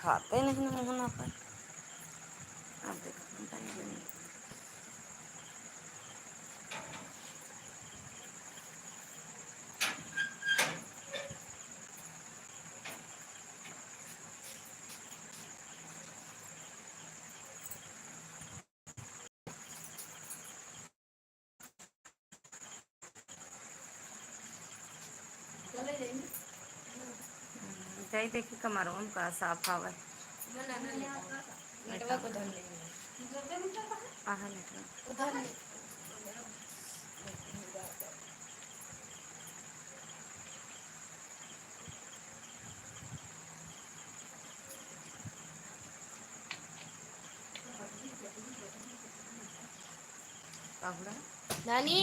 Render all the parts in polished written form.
खाते नहीं मोहना पर। अब देखो टाइम नहीं। जाई देखी कमर उनका साफ हवा नानी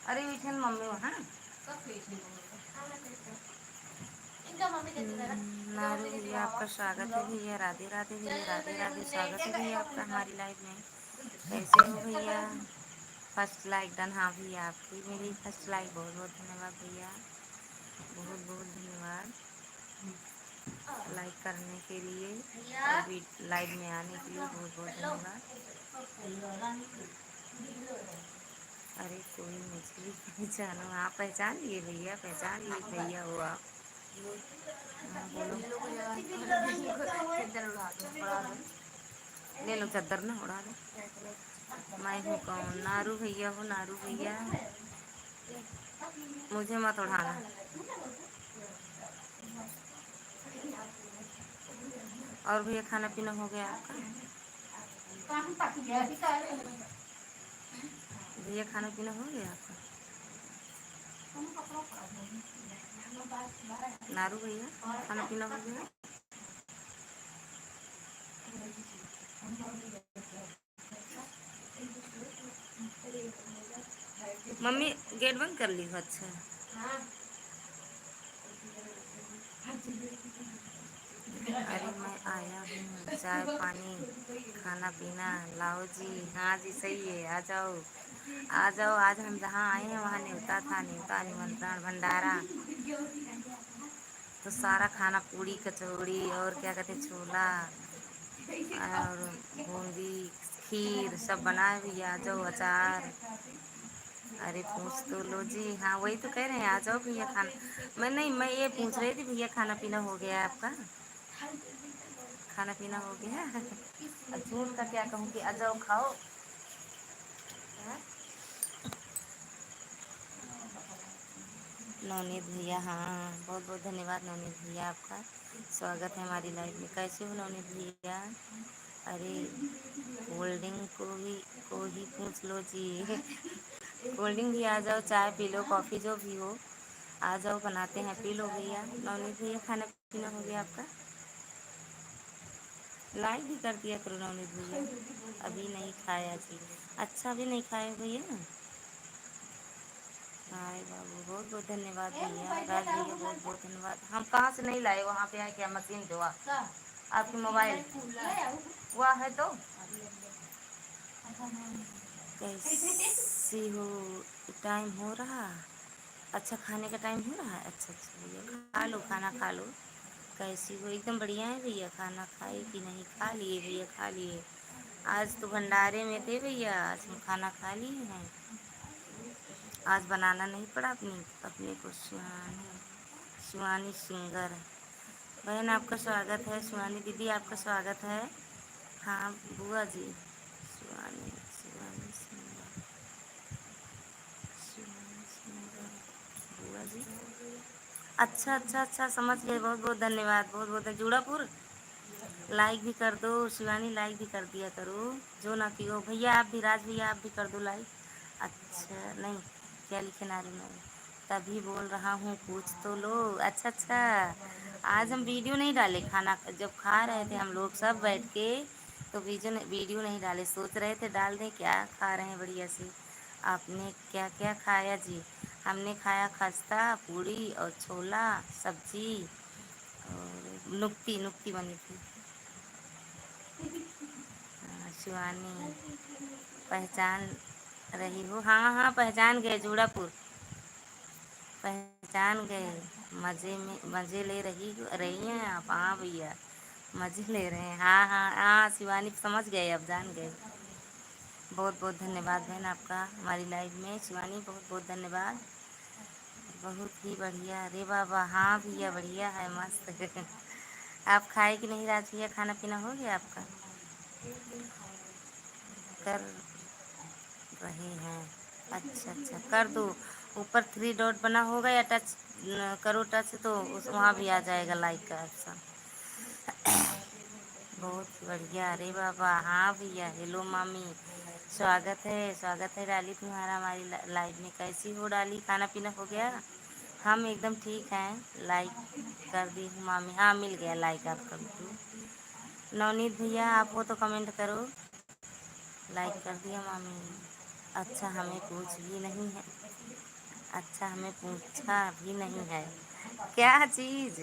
अरे मीठन मम्मी वहाँ नारू भैया आपका स्वागत है भैया। राधे राधे भैया। राधे राधे। स्वागत है भैया आपका हमारी लाइफ में। कैसे हो भैया? First like done. हाँ भैया आपकी मेरी फर्स्ट लाइक। बहुत बहुत धन्यवाद भैया। बहुत बहुत धन्यवाद लाइक करने के लिए और लाइव में आने के लिए बहुत बहुत धन्यवाद। अरे कोई मुझे भी पहचानो। आप पहचान लिए भैया? पहचान लिए भैया हो आप? हाँ, बोलो। ले लो चद्दर ना उड़ा दो। मैं हूँ कौन? नारू भैया हो। नारू भैया मुझे मत उड़ाना। और भैया खाना पीना हो गया आपका? भैया खाना पीना हो गया आपका? नारू भैया खाना पीना हो गया? मम्मी गेट बंद कर ली हो? अच्छा अरे मैं आया हूँ। चाय पानी खाना पीना लाओ जी। हाँ जी सही है। आ जाओ आ जाओ। आज हम जहाँ आए हैं वहाँ न्योता था। न्योता निमंत्रण भंडारा। तो सारा खाना पूड़ी कचौड़ी और क्या कहते छोला और बूंदी खीर सब बनाए भैया। आ जाओ। अचार। अरे पूछ तो लो जी। हाँ वही तो कह रहे हैं। आ जाओ भैया खाना। मैं नहीं मैं ये पूछ रही थी भैया खाना पीना हो गया आपका? खाना पीना हो गया। अब झूठ का क्या कहूँ कि आ जाओ खाओ। नवनीत भैया हाँ बहुत बहुत धन्यवाद नवनीत भैया आपका। स्वागत है हमारी लाइफ में। कैसे हो नवनीत भैया? अरे कोल्ड ड्रिंक को ही पूछ लो जी। कोल्ड ड्रिंक भी आ जाओ। चाय पी लो कॉफ़ी जो भी हो आ जाओ बनाते हैं पी लो भैया। नवनीत भैया खाना पीना हो गया आपका? लाइक भी कर दिया करो नवनीत भैया। अभी नहीं खाया जी। अच्छा अभी नहीं खाए भैया? हाय बाबू बहुत बहुत धन्यवाद भैया। राज भैया बहुत बहुत धन्यवाद। हम कहाँ से नहीं लाए? वहाँ पे है क्या मशीन जो आपकी मोबाइल हुआ है तो कैसी हो? टाइम हो रहा? अच्छा खाने का टाइम हो रहा है। अच्छा अच्छा भैया खा लो खाना खा लो। कैसी हो? एकदम बढ़िया है भैया। खाना खाए कि नहीं? खा लिए भैया खा लिए। आज तो भंडारे में थे भैया। आज हम खाना खा लिए हैं। आज बनाना नहीं पड़ा अपने को। शिवानी शिवानी सिंगर बहन आपका स्वागत है। शिवानी दीदी आपका स्वागत है। हाँ बुआ जी। शिवानी शिवानी सिंगर शिवानी सिंगर बुआ जी। अच्छा अच्छा अच्छा समझ गए। बहुत बहुत धन्यवाद। बहुत बहुत जूड़ापुर लाइक भी कर दो। शिवानी लाइक भी कर दिया करो जो ना की हो। भैया आप भी राज भैया आप भी कर दो लाइक। अच्छा नहीं क्या लिखे नारी में तभी बोल रहा हूँ पूछ तो लो। अच्छा अच्छा आज हम वीडियो नहीं डाले। खाना जब खा रहे थे हम लोग सब बैठ के तो वीडियो नहीं डाले। सोच रहे थे डाल दें क्या खा रहे हैं बढ़िया से। आपने क्या क्या खाया जी? हमने खाया खस्ता पूड़ी और छोला सब्जी और नुक्ती नुक्ती बनी थी। हाँ, शिवानी पहचान रही हो? हाँ हाँ पहचान गए। जूड़ापुर पहचान गए। मज़े में मज़े ले रही हैं आप? हाँ भैया, मज़े ले रहे हैं। हाँ हाँ हाँ, शिवानी समझ गए, अब जान गए। बहुत बहुत धन्यवाद बहन आपका हमारी लाइफ में। शिवानी बहुत बहुत धन्यवाद। बहुत ही बढ़िया। अरे बाबा, हाँ भैया बढ़िया है, मस्त। आप खाए कि नहीं राज भैया? खाना पीना हो गया आपका? कर रहे हैं? अच्छा अच्छा, कर दो। ऊपर थ्री डॉट बना होगा या टच करो, टच तो उस वहाँ भी आ जाएगा लाइक का ऑप्शन। बहुत बढ़िया। अरे बाबा, हाँ भैया। हेलो मामी, स्वागत है डाली तुम्हारा हमारी लाइव में। कैसी हो डाली? खाना पीना हो गया? हम एकदम ठीक हैं। लाइक कर दी हूँ मामी। हाँ, मिल गया लाइक आपका बिट्टू। नवनीत भैया, आप हो तो कमेंट करो। लाइक कर दिया मामी। अच्छा, हमें पूछ भी नहीं है। अच्छा, हमें पूछा भी नहीं है। क्या चीज़?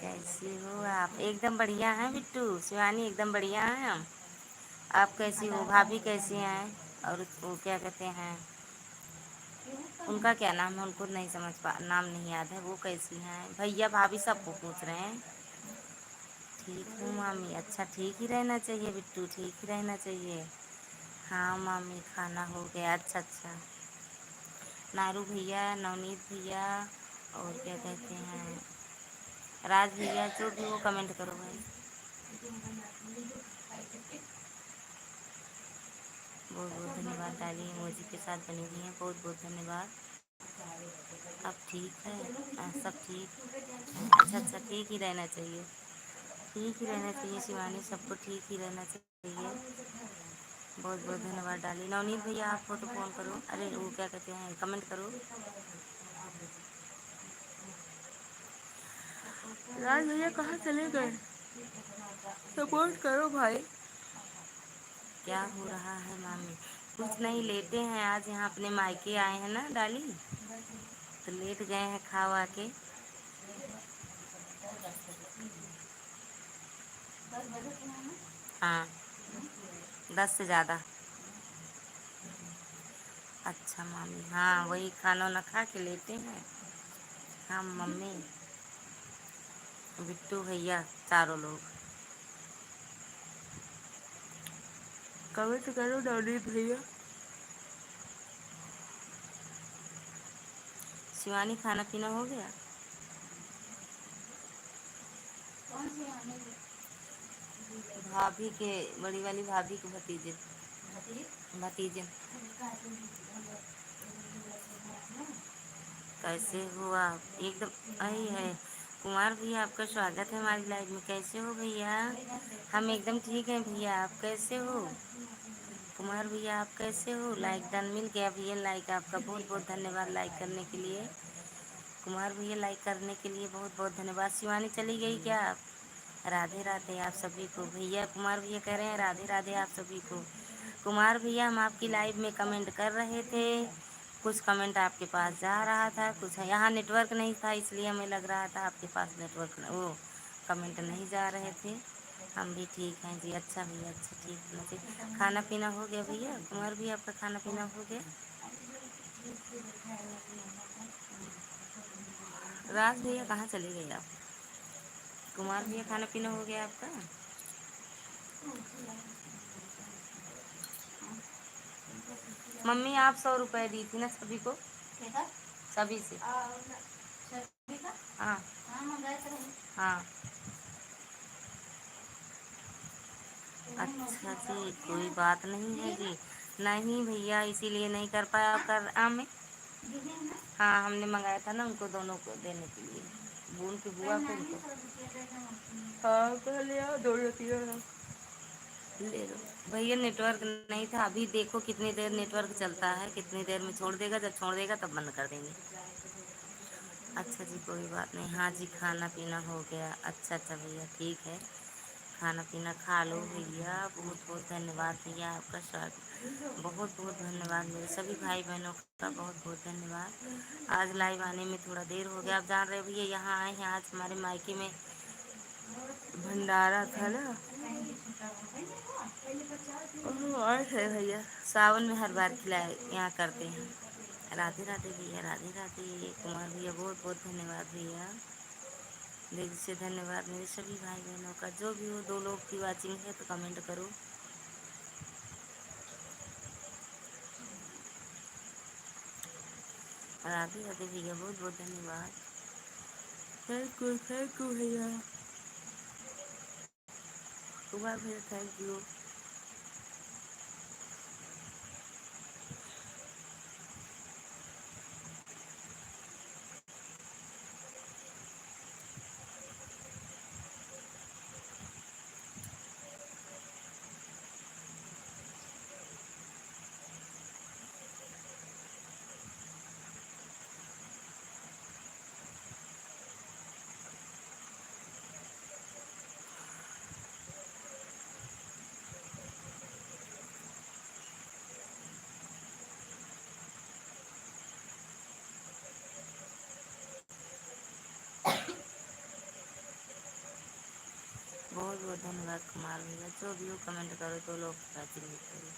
कैसी हो आप? एकदम बढ़िया हैं बिट्टू। शिवानी एकदम बढ़िया हैं हम। आप कैसी हो? भाभी कैसी हैं? और वो क्या कहते हैं, उनका क्या नाम है? उनको नहीं समझ पा, नाम नहीं याद है। वो कैसी हैं? भैया भाभी सबको पूछ रहे हैं। ठीक हूँ मामी। अच्छा, ठीक ही रहना चाहिए बिट्टू, ठीक ही रहना चाहिए। हाँ मामी, खाना हो गया। अच्छा अच्छा। नारू भैया, नवनीत भैया, और क्या कहते हैं, राज भैया, जो भी वो कमेंट करो भाई। बहुत बहुत धन्यवाद डाली इमोजी के साथ बनी हुई हैं। बहुत बहुत धन्यवाद। अब ठीक है? सब ठीक? अच्छा अच्छा, ठीक ही रहना चाहिए। ठीक ही रहना चाहिए शिवानी, सबको ठीक ही रहना चाहिए। बहुत बहुत धन्यवाद डाली। नवनीत भैया, आपको तो फ़ोन करो। अरे वो क्या कहते हैं, कमेंट करो। राज भैया कहाँ चले गए? सपोर्ट करो भाई। क्या हो रहा है मामी? कुछ नहीं, लेटे हैं। आज यहाँ अपने मायके आए हैं ना डाली, तो लेट गए हैं खा वा के। हाँ, 10 से ज़्यादा। अच्छा मामी, हाँ वही खाना वाना खा के लेटे हैं। हम मम्मी, बिट्टू भैया, चारों लोग। कमेंट करो नवनीत भैया। शिवानी, खाना पीना हो गया? भाभी के, बड़ी वाली भाभी के भतीजे। भतीजे। कैसे हो आप? एकदम आई है। कुमार भैया, आपका स्वागत है हमारी लाइफ में। कैसे हो भैया? हम एकदम ठीक हैं भैया, आप कैसे हो? कुमार भैया, आप कैसे हो? लाइक डन, मिल गया भैया लाइक आपका। बहुत बहुत धन्यवाद लाइक करने के लिए। कुमार भैया, लाइक करने के लिए बहुत बहुत धन्यवाद। शिवानी चली गई क्या आप? राधे राधे आप सभी को। भैया कुमार भैया कह रहे हैं राधे राधे आप सभी को। कुमार भैया, हम आपकी लाइव में कमेंट कर रहे थे। कुछ कमेंट आपके पास जा रहा था, कुछ यहाँ नेटवर्क नहीं था, इसलिए हमें लग रहा था आपके पास नेटवर्क वो कमेंट नहीं जा रहे थे। हम भी ठीक हैं जी। अच्छा भैया, अच्छा, ठीक होना चाहिए। खाना पीना हो गया भैया? कुमार भैया, आपका खाना पीना हो गया? राज भैया कहाँ चले गए आप? कुमार भैया, खाना पीना हो गया आपका? मम्मी, आप 100 रुपए दी थी ना सभी को? सभी से। हाँ हाँ। अच्छा जी, कोई बात नहीं है जी। नहीं भैया, इसीलिए नहीं कर पाया कर में। हाँ, हमने मंगाया था ना उनको दोनों को देने के लिए, बून की बुआ को उनको। हाँ, कह लिया दोनों तीनों ले लो। भैया नेटवर्क नहीं था। अभी देखो कितनी देर नेटवर्क चलता है, कितनी देर में छोड़ देगा। जब छोड़ देगा तब बंद कर देंगे। अच्छा जी, कोई बात नहीं। हाँ जी, खाना पीना हो गया। अच्छा अच्छा भैया, ठीक है। खाना पीना खा लो भैया। बहुत बहुत धन्यवाद भैया आपका स्वागत। बहुत बहुत धन्यवाद मेरे सभी भाई बहनों का। बहुत बहुत धन्यवाद। आज लाइव आने में थोड़ा देर हो गया। आप जान रहे हो भैया, यहाँ आए हैं आज हमारे मायके में भंडारा था ना। ओह, आए थे भैया। सावन में हर बार खिलाए यहाँ करते हैं। राधे राधे भैया, राधे राधे। कुमार भैया बहुत बहुत धन्यवाद भैया, दिल से धन्यवाद मेरे सभी भाई बहनों का। जो भी हो, 2 लोग की वाचिंग है तो कमेंट करो। राधे राधे भैया, बहुत बहुत धन्यवाद। थैंक यू भैया। कुमार भैया थैंक यू। बहुत बहुत धन्यवाद कुमार भैया। जो भी हो कमेंट करो, 2 लोग की वाचिंग करो।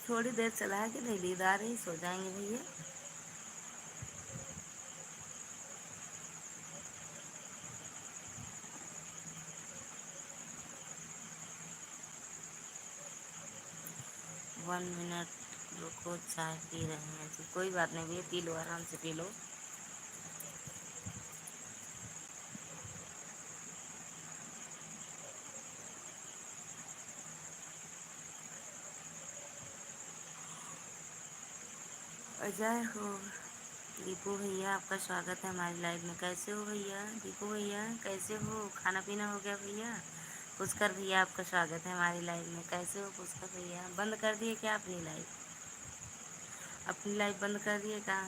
थोड़ी देर चला के नहीं, नींद आ रही, सो जाएंगे भैया। 1 मिनट रुको, चाय पी रहे हैं जी। कोई बात नहीं भैया, पी लो, आराम से पी लो। जय हो दीपू भैया, आपका स्वागत है हमारी लाइव में। कैसे हो भैया? दीपू भैया कैसे हो? खाना पीना हो गया भैया? पुष्कर भैया, आपका स्वागत है हमारी लाइव में। कैसे हो पुष्कर भैया? बंद कर दिए क्या अपनी लाइव? अपनी लाइव बंद कर दिए क्या?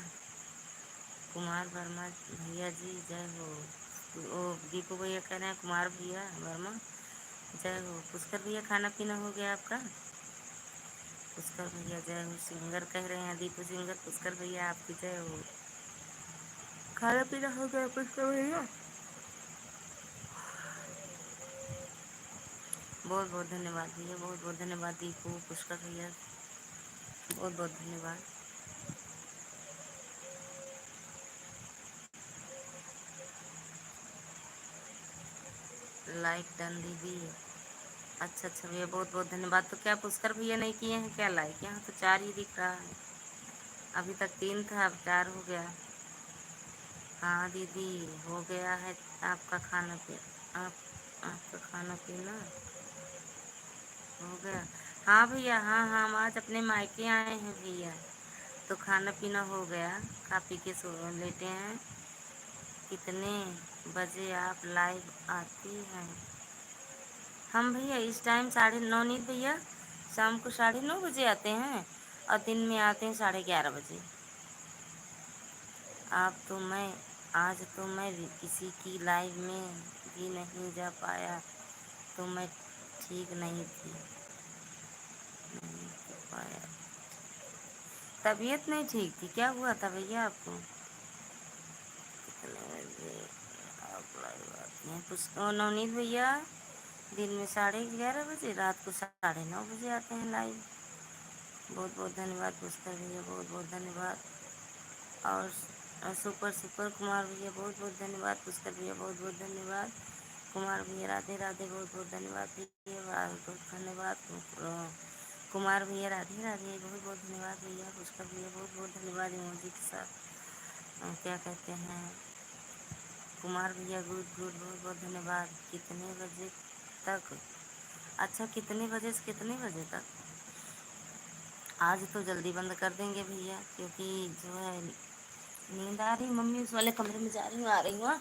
कुमार वर्मा भैया जी जय हो। ओ दीपू भैया कह रहे हैं कुमार भैया वर्मा जय हो। पुष्कर भैया खाना पीना हो गया आपका? पुष्कर भैया जय हो। सिंगर कह रहे हैं दीपू सिंगर, पुष्कर भैया आपकी जय हो। खाना पीना हो गया पुष्कर भैया? बहुत बहुत धन्यवाद भैया, बहुत बहुत धन्यवाद दीपू पुष्कर भैया, बहुत बहुत धन्यवाद। लाइक डन दीदी। अच्छा अच्छा भैया, बहुत बहुत धन्यवाद। तो क्या पुष्कर भैया नहीं किए हैं क्या लाइक? यहाँ तो 4 ही दिख रहा है, अभी तक 3 था, अब 4 हो गया। हाँ दीदी हो गया है। आपका खाना पी आप आपका खाना पीना हो गया? हाँ भैया, हाँ हाँ, हम आज अपने मायके आए हैं भैया, तो खाना पीना हो गया, खा पी के सो लेटे हैं। कितने बजे आप लाइव आती हैं? हम भैया इस टाइम 9:30 नींद भैया, शाम को 9:30 बजे आते हैं, और दिन में आते हैं 11:30 बजे। आप तो मैं आज तो मैं भी किसी की लाइव में भी नहीं जा पाया, तो मैं ठीक नहीं थी, नहीं कर पाया। तबीयत नहीं ठीक थी? क्या हुआ था भैया आपको? कितने बजे आप लाइव आती हैं? नवनीत भैया दिन में 11:30 बजे, रात को 9:30 बजे आते हैं लाइव। बहुत बहुत धन्यवाद पुष्कर भैया, बहुत बहुत धन्यवाद। और सुपर सुपर कुमार भैया, बहुत बहुत धन्यवाद। पुष्कर भैया बहुत बहुत धन्यवाद। कुमार भैया राधे राधे, बहुत बहुत धन्यवाद भैया, बहुत बहुत धन्यवाद। कुमार भैया राधे राधे, बहुत बहुत धन्यवाद भैया। पुष्कर भैया बहुत बहुत धन्यवाद इमोजी के साथ। क्या कहते हैं कुमार भैया, गुड गुड, बहुत बहुत धन्यवाद। कितने बजे तक? अच्छा, कितने बजे से कितने बजे तक? आज तो जल्दी बंद कर देंगे भैया, क्योंकि जो है नींद आ रही। मम्मी उस वाले कमरे में जा रही हूँ, आ रही हूँ। हाँ?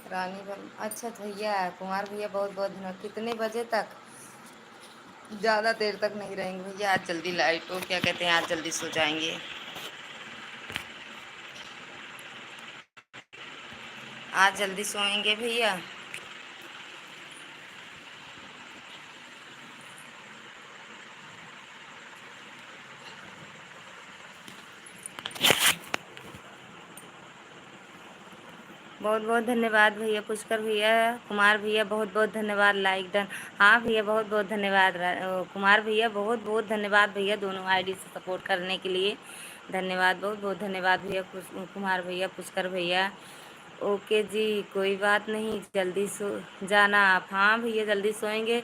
रानी बन, अच्छा तो भैया कुमार भैया बहुत बहुत धन्यवाद। कितने बजे तक? ज़्यादा देर तक नहीं रहेंगे भैया, आज जल्दी लाइट को क्या कहते हैं, आज जल्दी सो जाएंगे। आज जल्दी सोएंगे भैया। बहुत बहुत धन्यवाद भैया, पुष्कर भैया, कुमार भैया बहुत बहुत धन्यवाद, लाइक डन। हाँ भैया बहुत बहुत धन्यवाद, कुमार भैया बहुत बहुत धन्यवाद भैया, दोनों आईडी से सपोर्ट करने के लिए धन्यवाद, बहुत बहुत धन्यवाद भैया, कुमार भैया, पुष्कर भैया। ओके जी, कोई बात नहीं, जल्दी सो जाना आप। हाँ भैया जल्दी सोएंगे,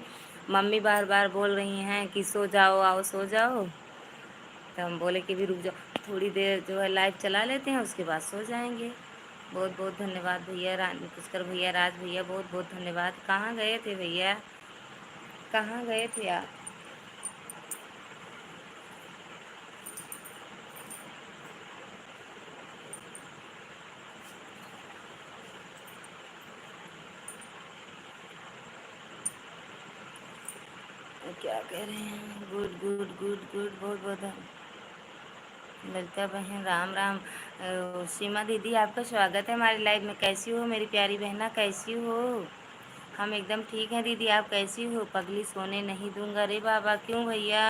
मम्मी बार बार बोल रही हैं कि सो जाओ, आओ सो जाओ, तो हम बोले कि भी रुक जाओ थोड़ी देर, जो है लाइव चला लेते हैं, उसके बाद सो जाएंगे। बहुत बहुत धन्यवाद भैया, रानी पुष्कर भैया, राज भैया बहुत बहुत धन्यवाद। कहाँ गए थे भैया, कहाँ गए थे आप? क्या कह रहे हैं? गुड गुड गुड गुड, बहुत बहुत ललिता बहन राम राम। सीमा दीदी आपका स्वागत है हमारी लाइव में। कैसी हो मेरी प्यारी बहना, कैसी हो? हम एकदम ठीक हैं दीदी, आप कैसी हो? पगली सोने नहीं दूंगा, अरे बाबा क्यों भैया?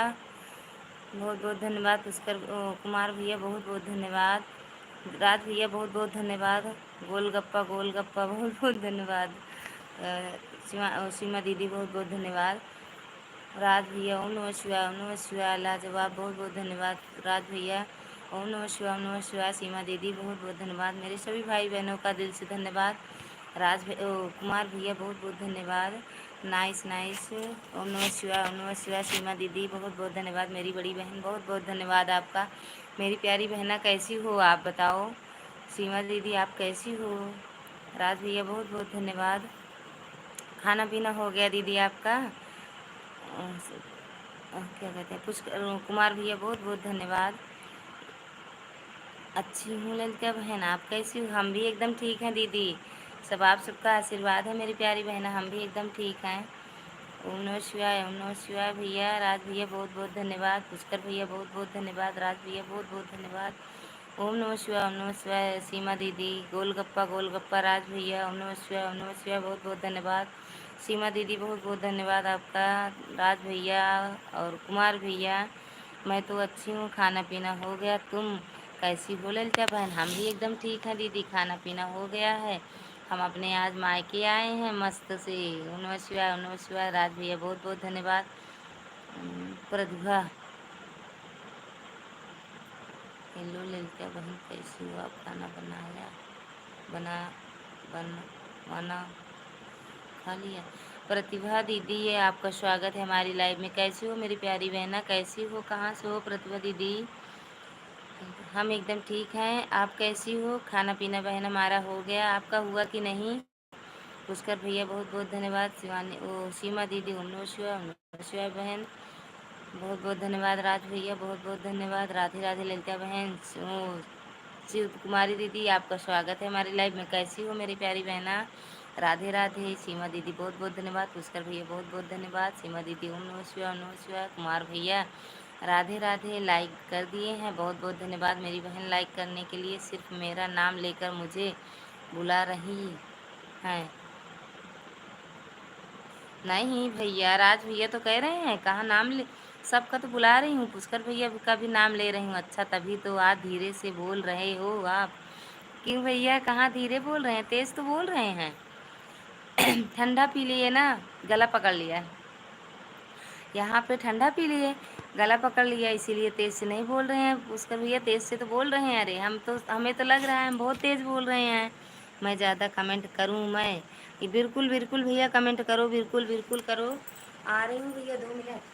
बहुत बहुत धन्यवाद पुष्कर, कुमार भैया बहुत बहुत धन्यवाद, राज भैया बहुत बहुत धन्यवाद, गोलगप्पा गोलगप्पा बहुत बहुत धन्यवाद, सीमा दीदी बहुत बहुत धन्यवाद, राज भैया ओम नमः शिवाय, ओम नमः शिवाय, लाजवाब बहुत बहुत धन्यवाद राज भैया, ओम नमः शिवाय, ओम नमः शिवाय, सीमा दीदी बहुत बहुत धन्यवाद, मेरे सभी भाई बहनों का दिल से धन्यवाद, कुमार भैया बहुत बहुत धन्यवाद, नाइस नाइस, ओम नमः शिवाय, ओम नमः शिवाय, सीमा दीदी बहुत बहुत धन्यवाद, मेरी बड़ी बहन बहुत बहुत धन्यवाद आपका। मेरी प्यारी बहना कैसी हो आप बताओ? सीमा दीदी आप कैसी हो? राज भैया बहुत बहुत धन्यवाद। खाना पीना हो गया दीदी आपका? क्या कहते हैं, पुष्कर कुमार भैया बहुत बहुत धन्यवाद। अच्छी हूँ ललिता बहन, आप कैसी हो? हम भी एकदम ठीक हैं दीदी, सब आप सबका आशीर्वाद है मेरी प्यारी बहना, हम भी एकदम ठीक हैं। ओम नमः शिवाय, ओम नमः शिवाय भैया, राज भैया बहुत बहुत धन्यवाद, पुष्कर भैया बहुत बहुत धन्यवाद, राज भैया बहुत बहुत धन्यवाद, ओम नमः शिवाय, ओम नमः शिवाय, सीमा दीदी गोलगप्पा गोलगप्पा, राज भैया ओम नमः शिवाय, ओम नमः शिवाय बहुत बहुत धन्यवाद, सीमा दीदी बहुत बहुत धन्यवाद आपका, राज भैया और कुमार भैया। मैं तो अच्छी हूँ, खाना पीना हो गया, तुम कैसी हो ललिता बहन? हम भी एकदम ठीक हैं दीदी, खाना पीना हो गया है, हम अपने आज मायके आए हैं मस्त से। ओम नमः शिवाय, ओम नमः शिवाय, राज भैया बहुत बहुत धन्यवाद, प्रतिभा। हेलो ललिता बहन कैसी हो आप? खाना बनाया, बना बन बना खा लिया? प्रतिभा दीदी ये आपका स्वागत है हमारी लाइव में। कैसी हो मेरी प्यारी बहना, कैसी हो? कहाँ से हो प्रतिभा दीदी? हम एकदम ठीक हैं, आप कैसी हो? खाना पीना बहन हमारा हो गया, आपका हुआ कि नहीं? पुष्कर भैया बहुत बहुत धन्यवाद, शिवानी ओ सीमा दीदी ओम नमः शिवाय, ओम नमः शिवाय बहन बहुत बहुत धन्यवाद, राज भैया बहुत बहुत धन्यवाद, राधे राधे ललिता बहन, शिव कुमारी दीदी आपका स्वागत है हमारी लाइव में। कैसी हो मेरी प्यारी बहना? राधे राधे, सीमा दीदी बहुत बहुत धन्यवाद, पुष्कर भैया बहुत बहुत धन्यवाद, सीमा दीदी ओम नमः शिवाय, ओम नमः शिवाय, कुमार भैया राधे राधे, लाइक कर दिए हैं, बहुत बहुत धन्यवाद मेरी बहन लाइक करने के लिए। सिर्फ मेरा नाम लेकर मुझे बुला रही हैं? नहीं भैया, राज भैया तो कह रहे हैं कहाँ नाम ले, सबका तो बुला रही हूँ, पुष्कर भैया का भी नाम ले रही हूँ। अच्छा तभी तो आज धीरे से बोल रहे हो आप? क्यों भैया, कहाँ धीरे बोल रहे हैं, तेज तो बोल रहे हैं। ठंडा पी लिए ना, गला पकड़ लिया है, यहाँ पे ठंडा पी लिए, गला पकड़ लिया, इसीलिए तेज से नहीं बोल रहे हैं। पुष्कर भैया तेज से तो बोल रहे हैं, अरे हम तो, हमें तो लग रहा है हम बहुत तेज बोल रहे हैं। मैं ज़्यादा कमेंट करूँ मैं? ये बिल्कुल बिल्कुल भैया कमेंट करो, बिल्कुल बिल्कुल करो। आ रही हूँ भैया 2 मिनट।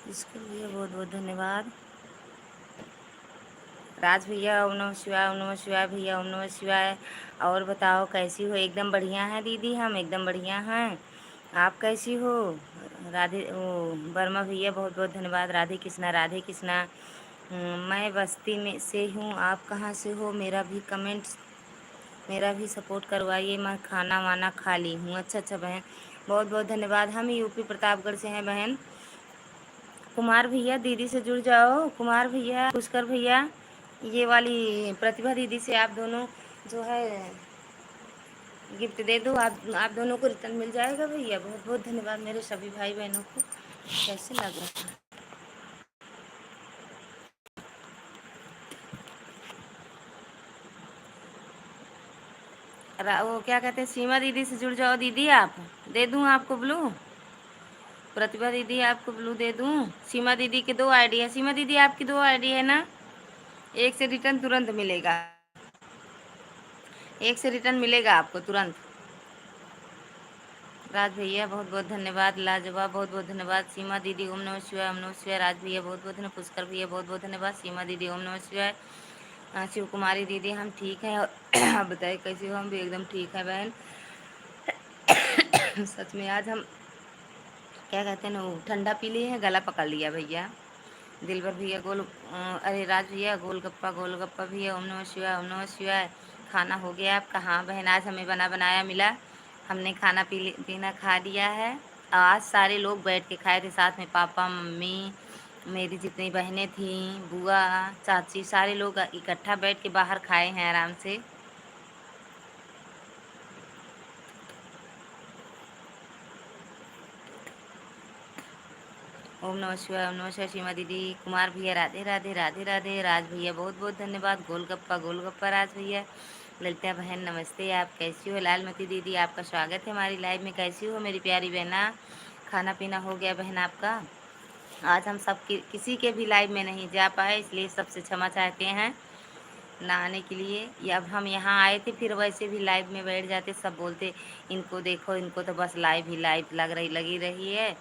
इसके लिए बहुत बहुत धन्यवाद। राज भैया ओम नमः शिवाय, ओम नमः शिवाय भैया, ओम नमः शिवाय। और बताओ कैसी हो? एकदम बढ़िया है दीदी, हम एकदम बढ़िया हैं। आप कैसी हो? राधे ओ वर्मा भैया बहुत बहुत धन्यवाद। राधे कृष्णा, राधे कृष्णा। मैं बस्ती में से हूँ, आप कहाँ से हो? मेरा भी कमेंट, मेरा भी सपोर्ट करवाइए, मैं खाना वाना खा ली हूँ। अच्छा अच्छा बहन, बहुत बहुत धन्यवाद। हम यूपी प्रतापगढ़ से हैं बहन। कुमार भैया दीदी से जुड़ जाओ, कुमार भैया, पुष्कर भैया, ये वाली प्रतिभा दीदी से आप दोनों जो है गिफ्ट दे दो। आप दोनों को रिटर्न मिल जाएगा भैया। बहुत बहुत धन्यवाद मेरे सभी भाई बहनों को। कैसे लग रहा है? वो क्या कहते हैं, सीमा दीदी से जुड़ जाओ दीदी। आप दे दूँ आपको ब्लू? प्रतिभा दीदी आपको ब्लू दे दूँ? सीमा दीदी के 2 आईडी है। सीमा दीदी आपकी 2 आईडी है ना? एक से रिटर्न तुरंत मिलेगा, एक से रिटर्न मिलेगा आपको तुरंत। राज भैया बहुत बहुत धन्यवाद, लाजवाब, बहुत बहुत धन्यवाद। सीमा दीदी ओम नमः शिवाय, ओम नमः शिवाय। राज भैया बहुत बहुत धन्यवाद। पुष्कर भैया बहुत बहुत धन्यवाद। सीमा दीदी ओम नमः शिवाय। शिव कुमारी दीदी हम ठीक हैं। और आप बताइए कैसे हो? हम भी एकदम ठीक हैं बहन। सच में आज हम क्या कहते हैं ना, वो ठंडा पी लिए हैं, गला पकड़ लिया भैया। दिलबर भैया अरे राज भैया गोलगप्पा भैया ओम नमः शिवाय, ओम नमः शिवाय। खाना हो गया आपका? हाँ बहन, आज हमें बना बनाया मिला। हमने खाना पीना खा लिया है। आज सारे लोग बैठ के खाए थे साथ में, पापा मम्मी, मेरी जितनी बहनें थीं, बुआ, चाची, सारे लोग इकट्ठा बैठ के बाहर खाए हैं आराम से। ओम नमः शिवाय, ओम नमः शिवाय। सीमा दीदी, कुमार भैया राधे राधे, राधे राधे। राज भैया बहुत बहुत धन्यवाद। गोलगप्पा राज भैया। ललिता बहन नमस्ते, आप कैसी हो? लालमती दीदी आपका स्वागत है हमारी लाइव में। कैसी हो मेरी प्यारी बहना? खाना पीना हो गया बहन आपका? आज हम सब किसी के भी लाइव में नहीं जा पाए, इसलिए सबसे क्षमा चाहते हैं ना आने के लिए। या अब हम यहाँ आए थे, फिर वैसे भी लाइव में बैठ जाते, सब बोलते इनको देखो, इनको तो बस लाइव ही लाइव लगी रही है।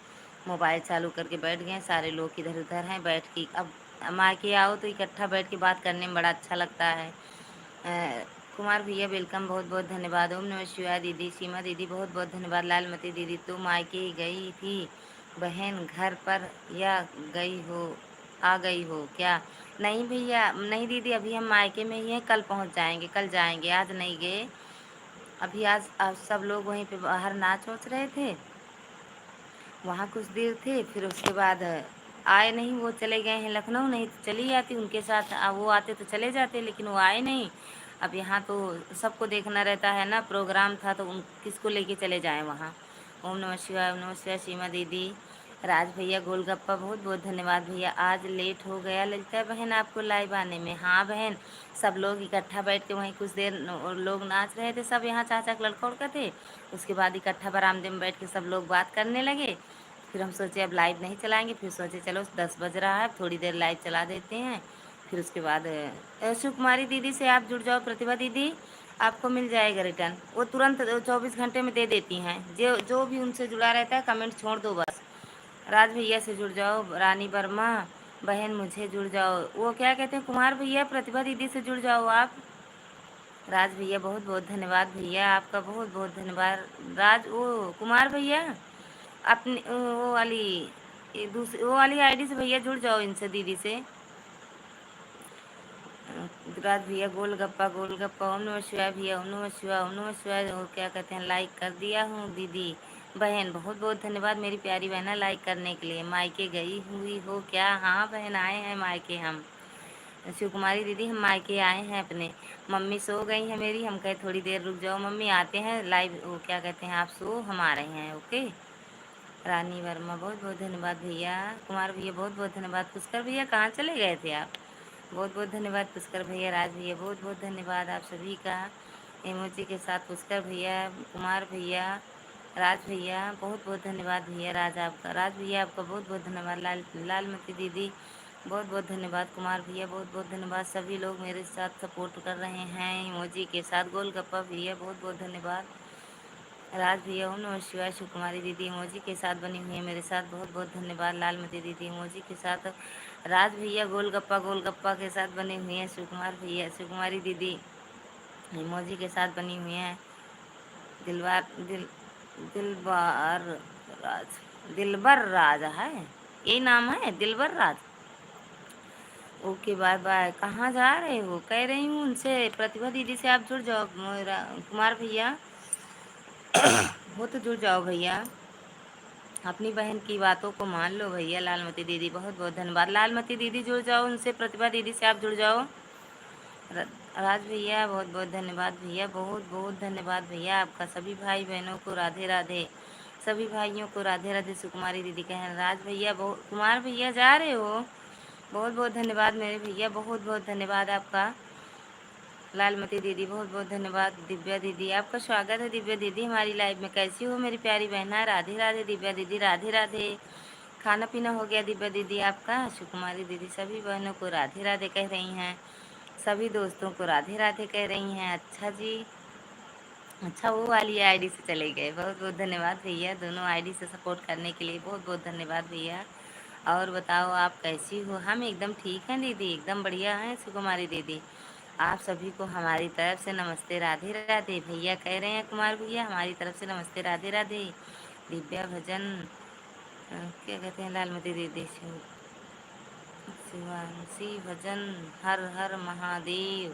मोबाइल चालू करके बैठ गए, सारे लोग इधर उधर हैं बैठ के। अब मायके आओ तो इकट्ठा बैठ के बात करने में बड़ा अच्छा लगता है। कुमार भैया वेलकम, बहुत बहुत धन्यवाद। ओम नमः शिवाय दीदी। सीमा दीदी बहुत बहुत धन्यवाद। लालमती दीदी तो मायके गई थी बहन, घर पर या गई हो, आ गई हो क्या? नहीं भैया, नहीं दीदी, अभी हम मायके में ही हैं, कल पहुंच जाएंगे, कल जाएंगे, आज नहीं गए। अभी आज सब लोग वहीं पे बाहर नाच वाच रहे थे, वहाँ कुछ देर थे, फिर उसके बाद आए नहीं। वो चले गए हैं लखनऊ, नहीं तो चली जाती उनके साथ। वो आते तो चले जाते, लेकिन वो आए नहीं। अब यहाँ तो सबको देखना रहता है ना, प्रोग्राम था तो उन किसको लेके चले जाएं वहाँ। ओम नमः शिवाय, ओम नमः शिवाय। सीमा दीदी, राज भैया गोलगप्पा बहुत बहुत धन्यवाद भैया। आज लेट हो गया ललिता बहन आपको लाइव आने में। हाँ बहन, सब लोग इकट्ठा बैठ के वहीं कुछ देर लोग नाच रहे थे सब, यहाँ चाचा के लड़का उड़का थे। उसके बाद इकट्ठा बरामदे में बैठ के सब लोग बात करने लगे। फिर हम सोचे अब लाइव नहीं चलाएंगे, फिर सोचे चलो 10 बज रहा है, थोड़ी देर लाइव चला देते हैं। फिर उसके बाद शिव कुमारी दीदी से आप जुड़ जाओ, प्रतिभा दीदी आपको मिल जाएगा रिटर्न। वो तुरंत 24 घंटे में दे देती हैं। जो जो भी उनसे जुड़ा रहता है कमेंट छोड़ दो बस। राज भैया से जुड़ जाओ, रानी वर्मा बहन मुझे जुड़ जाओ। वो क्या कहते हैं, कुमार भैया प्रतिभा दीदी से जुड़ जाओ आप। राज भैया बहुत बहुत धन्यवाद भैया, आपका बहुत बहुत धन्यवाद। राज वो कुमार भैया अपनी वो वाली दूसरी वो वाली आईडी से भैया जुड़ जाओ इनसे, दीदी से। राज भैया गोलगप्पा ओम नमः शिवाय भैया, ओम नमः शिवाय, ओम नमः शिवाय। वो क्या कहते हैं, लाइक कर दिया हूँ दीदी बहन, बहुत बहुत धन्यवाद मेरी प्यारी बहना लाइक करने के लिए। मायके गई हुई हो क्या? हाँ बहन, आए हैं मायके हम। शिव कुमारी दीदी हम मायके आए हैं अपने। मम्मी सो गई है मेरी, हम कहे थोड़ी देर रुक जाओ मम्मी, आते हैं लाइव। वो क्या कहते हैं, आप सो, हम आ रहे हैं, ओके। रानी वर्मा बहुत बहुत धन्यवाद भैया। कुमार भैया बहुत बहुत धन्यवाद। पुष्कर भैया कहाँ चले गए थे आप? बहुत बहुत धन्यवाद पुष्कर भैया। राज भैया बहुत बहुत धन्यवाद आप सभी का। इमोजी के साथ पुष्कर भैया, कुमार भैया, राज भैया बहुत बहुत धन्यवाद भैया। राज भैया आपका बहुत बहुत धन्यवाद। लालमती दीदी बहुत बहुत धन्यवाद। कुमार भैया बहुत बहुत धन्यवाद। सभी लोग मेरे साथ सपोर्ट कर रहे हैं इमोजी के साथ। गोलगप्पा भैया बहुत बहुत धन्यवाद। राज भैया ओम नमः शिवाय। शिव कुमारी दीदी इमोजी के साथ बनी हुई है मेरे साथ, बहुत बहुत धन्यवाद। लालमती दीदी इमोजी के साथ। राज भैया गोलगप्पा के साथ बनी हुई है। शिव कुमार भैया, शिव कुमारी दीदी इमोजी के साथ बनी हुई है। दिलवार दिल दिलबार राज, दिलबर राज है, यही नाम है Dilbar Raj. Okay bye bye. कहाँ जा रहे हो? कह रही हूँ उनसे, प्रतिभा दीदी से आप जुड़ जाओ। कुमार भैया हो तो जुड़ जाओ भैया, अपनी बहन की बातों को मान लो भैया। लालमती दीदी बहुत बहुत धन्यवाद। लालमती दीदी जुड़ जाओ उनसे, प्रतिभा दीदी से आप जुड़ जाओ। राज भैया बहुत बहुत धन्यवाद भैया, बहुत बहुत धन्यवाद भैया आपका। सभी भाई बहनों को राधे राधे, सभी भाइयों को राधे राधे। सुकुमारी दीदी कहें राज भैया बहुत, कुमार भैया जा रहे हो? बहुत बहुत धन्यवाद मेरे भैया, बहुत बहुत धन्यवाद आपका। लालमती दीदी बहुत बहुत धन्यवाद। दिव्या दीदी आपका स्वागत है। दिव्या दीदी हमारी लाइव में, कैसी हो मेरी प्यारी बहना? राधे राधे दिव्या दीदी, राधे राधे। खाना पीना हो गया दिव्या दीदी आपका? सुकुमारी दीदी सभी बहनों को राधे राधे कह रही हैं, सभी दोस्तों को राधे राधे कह रही हैं। अच्छा जी, अच्छा वो वाली आईडी से चले गए। बहुत बहुत धन्यवाद भैया, दोनों आईडी से सपोर्ट करने के लिए बहुत बहुत धन्यवाद भैया। और बताओ आप कैसी हो? हम एकदम ठीक हैं दीदी, एकदम बढ़िया हैं सुकुमारी दीदी। आप सभी को हमारी तरफ से नमस्ते राधे राधे। भैया कह रहे हैं कुमार भैया हमारी तरफ से नमस्ते राधे राधे। दिव्या भजन क्या कहते हैं लालमती दीदी? शिवांशी भजन हर हर महादेव।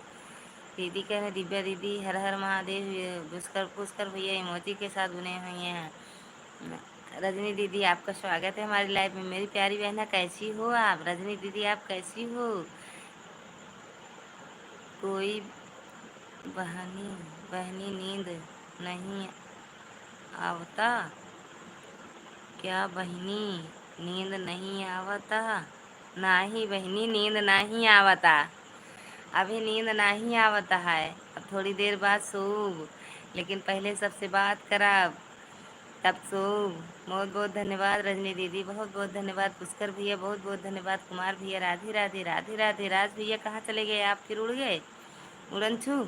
दीदी कह रहे दिव्या दीदी हर हर महादेव। पुष्कर पुष्कर भैया इमोजी के साथ बने हुए हैं। रजनी दीदी आपका स्वागत है हमारी लाइफ में। मेरी प्यारी बहना कैसी हो आप? रजनी दीदी आप कैसी हो? कोई बहनी बहनी नींद नहीं आवता क्या? बहनी नींद नहीं आवता? नाही बहनी नींद नहीं आवता, अभी नींद नहीं आवता है। अब थोड़ी देर बाद सोऊब, लेकिन पहले सबसे बात करब, तब सोऊब। बहुत बहुत धन्यवाद रजनी दीदी, बहुत बहुत धन्यवाद। पुष्कर भैया बहुत बहुत धन्यवाद। कुमार भैया राधे राधे राधे राधे। राज भैया कहाँ चले गए आप? फिर उड़ गए उड़न छू।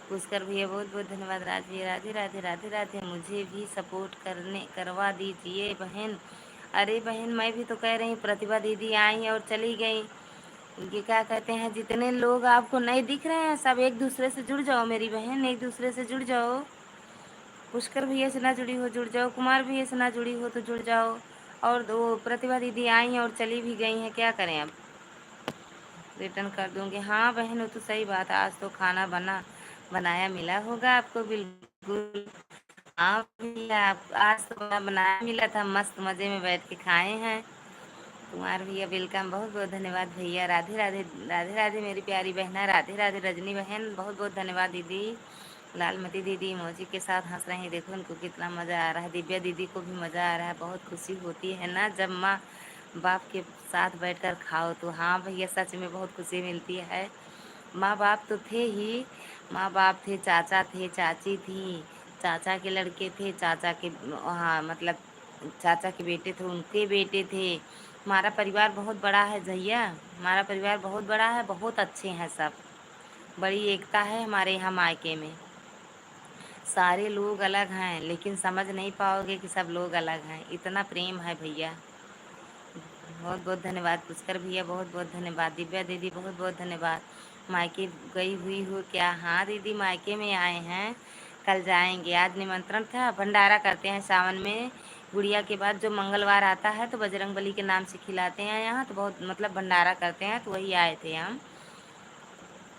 पुष्कर भैया बहुत बहुत धन्यवाद। राज भैया राधे राधे राधे राधे। मुझे भी सपोर्ट करवा दीजिए बहन। अरे बहन मैं भी तो कह रही हूँ, प्रतिभा दीदी आई और चली गई। ये क्या कहते हैं, जितने लोग आपको नहीं दिख रहे हैं सब एक दूसरे से जुड़ जाओ मेरी बहन, एक दूसरे से जुड़ जाओ। पुष्कर भैया से ना जुड़ी हो जुड़ जाओ, कुमार भैया से ना जुड़ी हो तो जुड़ जाओ। और दो प्रतिभा दीदी आई हैं और चली भी गई हैं, क्या करें अब? रिटर्न कर दूंगी। हाँ बहन वो तो सही बात है, आज तो खाना बनाया मिला होगा आपको। बिल्कुल हाँ भैया, आज तो बनाया मिला था, मस्त मज़े में बैठ के खाए हैं। कुमार भैया वेलकम, बहुत बहुत धन्यवाद भैया। राधे राधे राधे राधे मेरी प्यारी बहना, राधे राधे रजनी बहन, बहुत बहुत धन्यवाद दीदी। लालमती दीदी इमोजी के साथ हंस रही हैं, देखो उनको कितना मज़ा आ रहा है। दिव्या दीदी को भी मज़ा आ रहा है। बहुत खुशी होती है ना जब माँ बाप के साथ बैठकर खाओ तो। हाँ भैया सच में बहुत खुशी मिलती है। माँ बाप तो थे ही, माँ बाप थे, चाचा थे, चाची थी, चाचा के लड़के थे, चाचा के हाँ मतलब चाचा के बेटे थे, उनके बेटे थे। हमारा परिवार बहुत बड़ा है भैया, हमारा परिवार बहुत बड़ा है, बहुत अच्छे हैं सब। बड़ी एकता है हमारे यहाँ मायके में। सारे लोग अलग हैं लेकिन समझ नहीं पाओगे कि सब लोग अलग हैं, इतना प्रेम है भैया। बहुत बहुत धन्यवाद पुष्कर भैया, बहुत बहुत धन्यवाद। दिव्या दीदी बहुत बहुत धन्यवाद। मायके गई हुई हो क्या? हाँ दीदी मायके में आए हैं, कल जाएंगे। आज निमंत्रण था, भंडारा करते हैं सावन में। गुड़िया के बाद जो मंगलवार आता है तो बजरंगबली के नाम से खिलाते हैं यहाँ, तो बहुत मतलब भंडारा करते हैं, तो वही आए थे हम।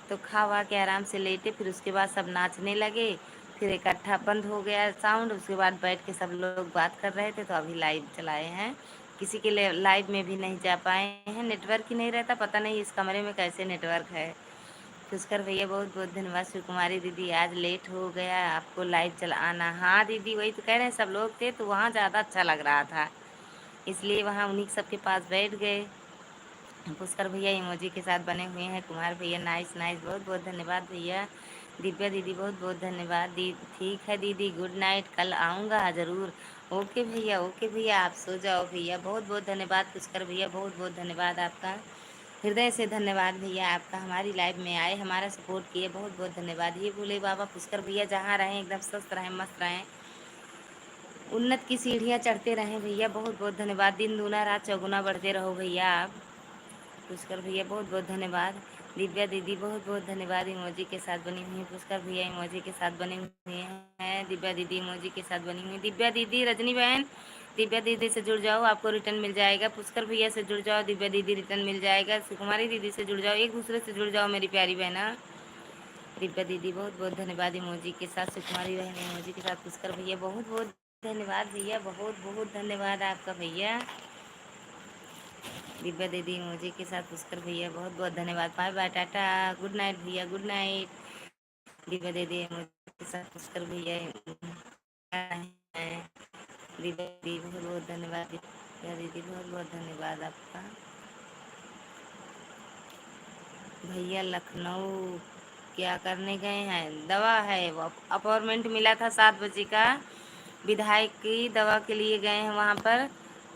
तो खा वा के आराम से लेटे, फिर उसके बाद सब नाचने लगे, फिर इकट्ठा बंद हो गया साउंड। उसके बाद बैठ के सब लोग बात कर रहे थे, तो अभी लाइव चलाए हैं। किसी के लाइव में भी नहीं जा पाए हैं, नेटवर्क ही नहीं रहता, पता नहीं इस कमरे में कैसे नेटवर्क है। पुष्कर भैया बहुत बहुत धन्यवाद। शिव कुमारी दीदी आज लेट हो गया आपको लाइव चलाना। हाँ दीदी वही तो कह रहे हैं, सब लोग थे तो वहाँ ज़्यादा अच्छा लग रहा था, इसलिए वहाँ उन्हीं सबके पास बैठ गए। पुष्कर भैया इमोजी के साथ बने हुए हैं। कुमार भैया नाइस नाइस, बहुत बहुत धन्यवाद भैया। दिव्या दीदी बहुत बहुत धन्यवाद। ठीक है दीदी, गुड नाइट, कल आऊँगा ज़रूर। ओके भैया, ओके भैया, आप सो जाओ भैया। बहुत बहुत धन्यवाद पुष्कर भैया, बहुत बहुत धन्यवाद आपका, हृदय से धन्यवाद भैया आपका। हमारी लाइव में आए, हमारा सपोर्ट किए, बहुत बहुत धन्यवाद। ये भोले बाबा पुष्कर भैया जहाँ रहें एकदम स्वस्थ रहें, मस्त रहें। उन्नत की सीढ़ियाँ चढ़ते रहें भैया, बहुत बहुत धन्यवाद। दिन दूना रात चौगुना बढ़ते रहो भैया आप। पुष्कर भैया बहुत बहुत धन्यवाद। दिव्या दीदी बहुत बहुत धन्यवाद, इमोजी के साथ बनी हुई हैं। पुष्कर भैया इमोजी के साथ बने हुए हैं। दिव्या दीदी इमोजी के साथ बनी हुई। दिव्या दीदी, रजनी बहन, दिव्या दीदी से जुड़ जाओ, आपको रिटर्न मिल जाएगा। पुष्कर भैया से जुड़ जाओ, दिव्या दीदी रिटर्न मिल जाएगा। सुकुमारी दीदी से जुड़ जाओ, एक दूसरे से जुड़ जाओ मेरी प्यारी बहना। दिव्या दीदी बहुत बहुत धन्यवाद इमोजी के साथ। सुकुमारी बहन इमोजी के साथ। पुष्कर भैया बहुत बहुत धन्यवाद भैया, बहुत बहुत धन्यवाद आपका भैया। दिव्या दीदी इमोजी के साथ। पुष्कर भैया बहुत बहुत धन्यवाद। Bye bye, ta-ta, good night भैया, गुड नाइट। दिव्या दीदी इमोजी के साथ। पुष्कर भैया दिव्या दीदी बहुत बहुत धन्यवाद। दिव्या दीदी बहुत बहुत धन्यवाद आपका। भैया लखनऊ क्या करने गए हैं? दवा है, अपॉइंटमेंट मिला था 7 बजे का, विधायक की दवा के लिए गए हैं वहाँ पर,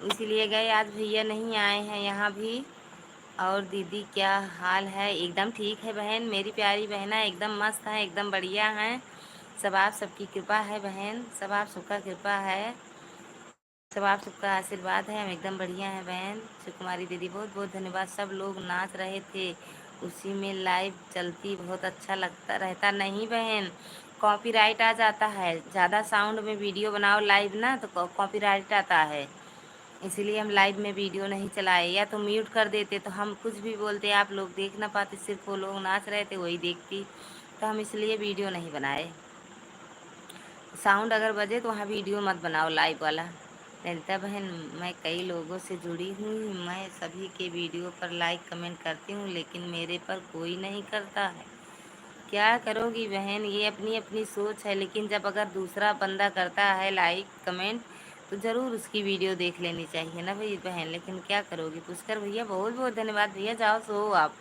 इसीलिए गए। आज भैया नहीं आए हैं यहाँ भी। और दीदी क्या हाल है? एकदम ठीक है बहन, मेरी प्यारी बहना, एकदम मस्त है, एकदम बढ़िया हैं। सब आप सबकी कृपा है बहन, सब आप सबका कृपा है, सब आप सबका आशीर्वाद है, हम एकदम बढ़िया हैं बहन। सुकुमारी दीदी बहुत बहुत धन्यवाद। सब लोग नाच रहे थे, उसी में लाइव चलती, बहुत अच्छा लगता रहता। नहीं बहन, कॉपीराइट आ जाता है, ज़्यादा साउंड में वीडियो बनाओ लाइव ना तो कॉपीराइट आता है, इसीलिए हम लाइव में वीडियो नहीं चलाए, या तो म्यूट कर देते तो हम कुछ भी बोलते आप लोग देख ना पाते, सिर्फ वो लोग नाच रहे थे वही देखती, तो हम इसलिए वीडियो नहीं बनाए। साउंड अगर बजे तो वहाँ वीडियो मत बनाओ लाइव वाला। ललिता बहन, मैं कई लोगों से जुड़ी हूँ, मैं सभी के वीडियो पर लाइक कमेंट करती हूँ, लेकिन मेरे पर कोई नहीं करता है। क्या करोगी बहन, ये अपनी अपनी सोच है, लेकिन जब अगर दूसरा बंदा करता है लाइक कमेंट तो ज़रूर उसकी वीडियो देख लेनी चाहिए ना भाई बहन, लेकिन क्या करोगी। पुष्कर भैया बहुत बहुत धन्यवाद भैया। जाओ सो, आप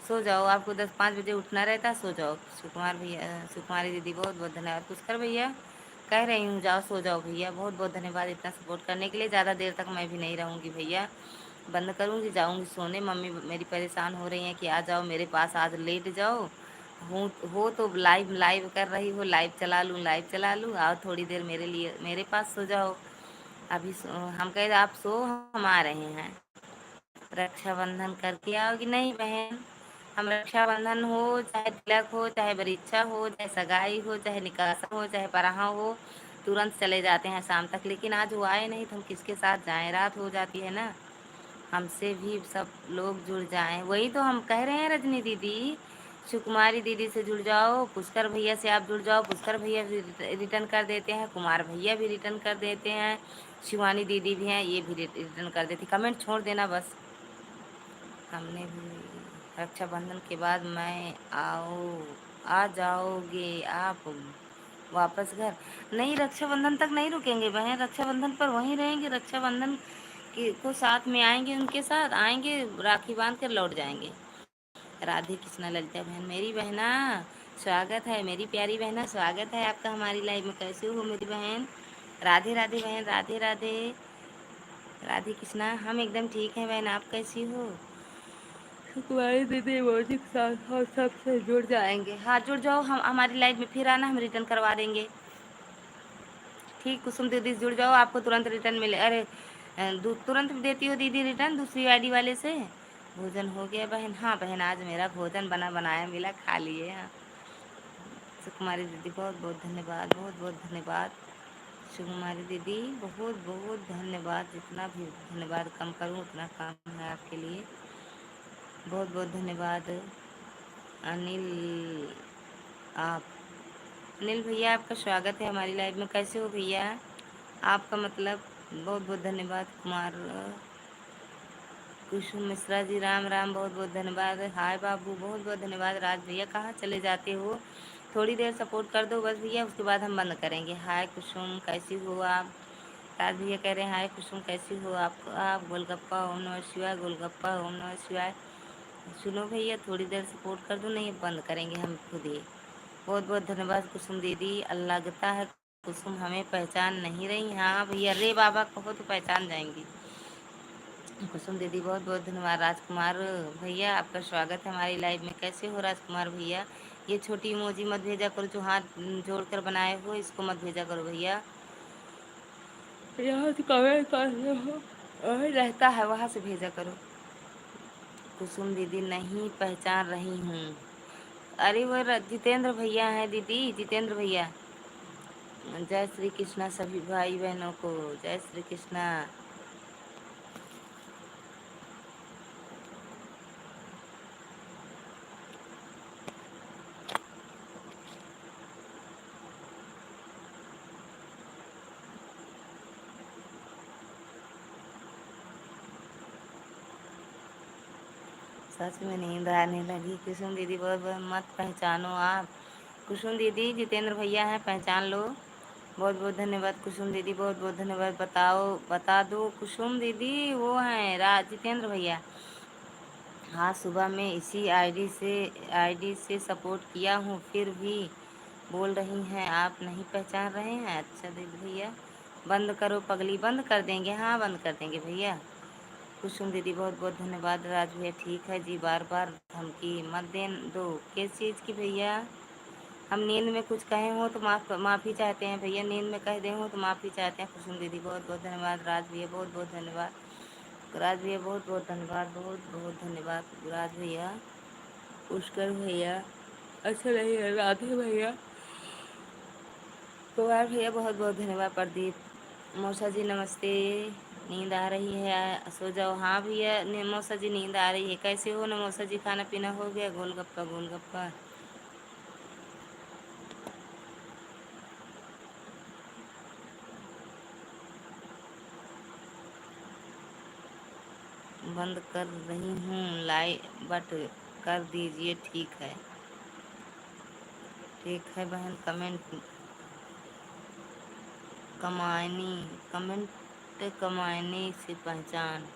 सो जाओ, आपको 10-5 बजे उठना रहता, सो जाओ। सुकुमार भैया, सुकुमारी दीदी बहुत बहुत धन्यवाद। पुष्कर भैया कह रही हूँ जाओ सो जाओ भैया, बहुत बहुत धन्यवाद इतना सपोर्ट करने के लिए। ज़्यादा देर तक मैं भी नहीं रहूँगी भैया, बंद करूँगी, जाऊँगी सोने। मम्मी मेरी परेशान हो रही हैं कि आ जाओ मेरे पास, आज लेट जाओ। हो तो लाइव लाइव कर रही हो, लाइव चला लूँ, लाइव चला लूँ, आओ थोड़ी देर मेरे लिए, मेरे पास सो जाओ। अभी हम कह आप सो, हम आ रहे हैं। रक्षाबंधन करके आओगी? नहीं बहन, हम रक्षाबंधन हो चाहे तिलक हो चाहे परीक्षा हो चाहे सगाई हो चाहे निकाह हो चाहे पराहा हो, तुरंत चले जाते हैं शाम तक। लेकिन आज वो आए नहीं तो हम किसके साथ जाएं, रात हो जाती है ना। हमसे भी सब लोग जुड़ जाएं, वही तो हम कह रहे हैं। रजनी दीदी, सुकुमारी दीदी से जुड़ जाओ, पुष्कर भैया से आप जुड़ जाओ, पुष्कर भैया भी रिटर्न कर देते हैं, कुमार भैया भी रिटर्न कर देते हैं, शिवानी दीदी भी हैं, ये भी रिटर्न कर देती। कमेंट छोड़ देना बस। हमने भी रक्षाबंधन के बाद मैं आ जाओगे आप वापस घर? नहीं, रक्षाबंधन तक नहीं रुकेंगे बहन, रक्षाबंधन पर वहीं रहेंगे। रक्षाबंधन के को साथ में आएंगे, उनके साथ आएंगे, राखी बांध कर लौट जाएंगे। राधे कृष्णा ललिता बहन, मेरी बहना स्वागत है, मेरी प्यारी बहना स्वागत है आपका हमारी लाइफ में। कैसे हो मेरी बहन? राधे राधे बहन, राधे राधे। राधे कृष्णा, हम एकदम ठीक हैं बहन, आप कैसी हो? तुम्हारी दीदी इमोजी के साथ और सबसे जुड़ जाएंगे। हाँ जुड़ जाओ, हम हमारी लाइफ में फिर आना, हम रिटर्न करवा देंगे। ठीक, कुसुम दीदी जुड़ जाओ, आपको तुरंत रिटर्न मिले। अरे तुरंत देती हो दीदी रिटर्न दूसरी आईडी वाले से। भोजन हो गया बहन? हाँ बहन, आज मेरा भोजन बना बनाया मिला, खा लिए। हाँ सुकुमारी दीदी बहुत बहुत धन्यवाद, बहुत बहुत धन्यवाद। सुकुमारी दीदी बहुत बहुत धन्यवाद, जितना भी धन्यवाद कम करूँ उतना कम है आपके लिए। बहुत बहुत धन्यवाद। अनिल, आप अनिल भैया, आपका स्वागत है हमारी लाइफ में। कैसे हो भैया? आपका मतलब बहुत बहुत धन्यवाद। कुमार कुसुम मिश्रा जी, राम राम, बहुत बहुत धन्यवाद। हाय बाबू, बहुत बहुत धन्यवाद। राज भैया कहाँ चले जाते हो? थोड़ी देर सपोर्ट कर दो बस भैया, उसके बाद हम बंद करेंगे। हाय कुसुम, कैसी हो आप? राज भैया कह रहे हैं हाय कुसुम, कैसी हो आप गोलगप्पा ओम नमः शिवाय, गोलगप्पा ओम नमः शिवाय। सुनो भैया, थोड़ी देर सपोर्ट कर दो, नहीं बंद करेंगे हम खुद ही। बहुत बहुत धन्यवाद कुसुम दीदी। लगता है कुसुम हमें पहचान नहीं रही। हाँ भैया, रे बाबा कहो तो पहचान जाएंगी। कुसुम दीदी बहुत बहुत धन्यवाद। राजकुमार भैया, आपका स्वागत है हमारी लाइव में। कैसे हो राजकुमार भैया? ये छोटी इमोजी मत भेजा करो जो हाथ जोड़ कर बनाए हो, इसको मत भेजा करो भैया। यहाँ से कमेंट कर रहे हो और रहता है वहाँ से भेजा करो। कुसुम दीदी नहीं पहचान रही हूँ। अरे वो जितेंद्र भैया हैं दीदी, जितेंद्र भैया। जय श्री कृष्णा सभी भाई बहनों को, जय श्री कृष्णा। सच में नींद आने लगी। कुसुम दीदी बहुत बहुत मत पहचानो आप। कुसुम दीदी जितेंद्र भैया हैं, पहचान लो। बहुत बहुत धन्यवाद कुसुम दीदी, बहुत बहुत धन्यवाद। बताओ, बता दो कुसुम दीदी वो हैं राज जितेंद्र भैया। हाँ, सुबह में इसी आईडी से सपोर्ट किया हूँ, फिर भी बोल रही हैं आप नहीं पहचान रहे हैं। अच्छा दीदी भैया बंद करो पगली, बंद कर देंगे, हाँ बंद कर देंगे भैया। कुसुम दीदी बहुत बहुत धन्यवाद। राज भैया ठीक है जी, बार बार धमकी मत दे दो। किस चीज़ की भैया? हम नींद में कुछ कहे हो तो माफ़ी चाहते हैं भैया, नींद में कह दे हो तो माफ़ी चाहते हैं। कुसुम दीदी बहुत बहुत धन्यवाद। राज भैया बहुत बहुत धन्यवाद। राज भैया बहुत बहुत धन्यवाद, बहुत बहुत धन्यवाद राज भैया। पुष्कर भैया, अच्छा नहीं है राधे भैया, कुमार भैया बहुत बहुत धन्यवाद। प्रदीप मौसा जी नमस्ते। नींद आ रही है, सो जाओ। हाँ भैया मौसा जी नींद आ रही है। कैसे हो ना मौसा जी, खाना पीना हो गया? गोलगप्पा गोलगप्पा। बंद कर रही हूँ लाइव, बट कर दीजिए। ठीक है, ठीक है बहन। कमायनी कमेंट कमायनी से पहचान।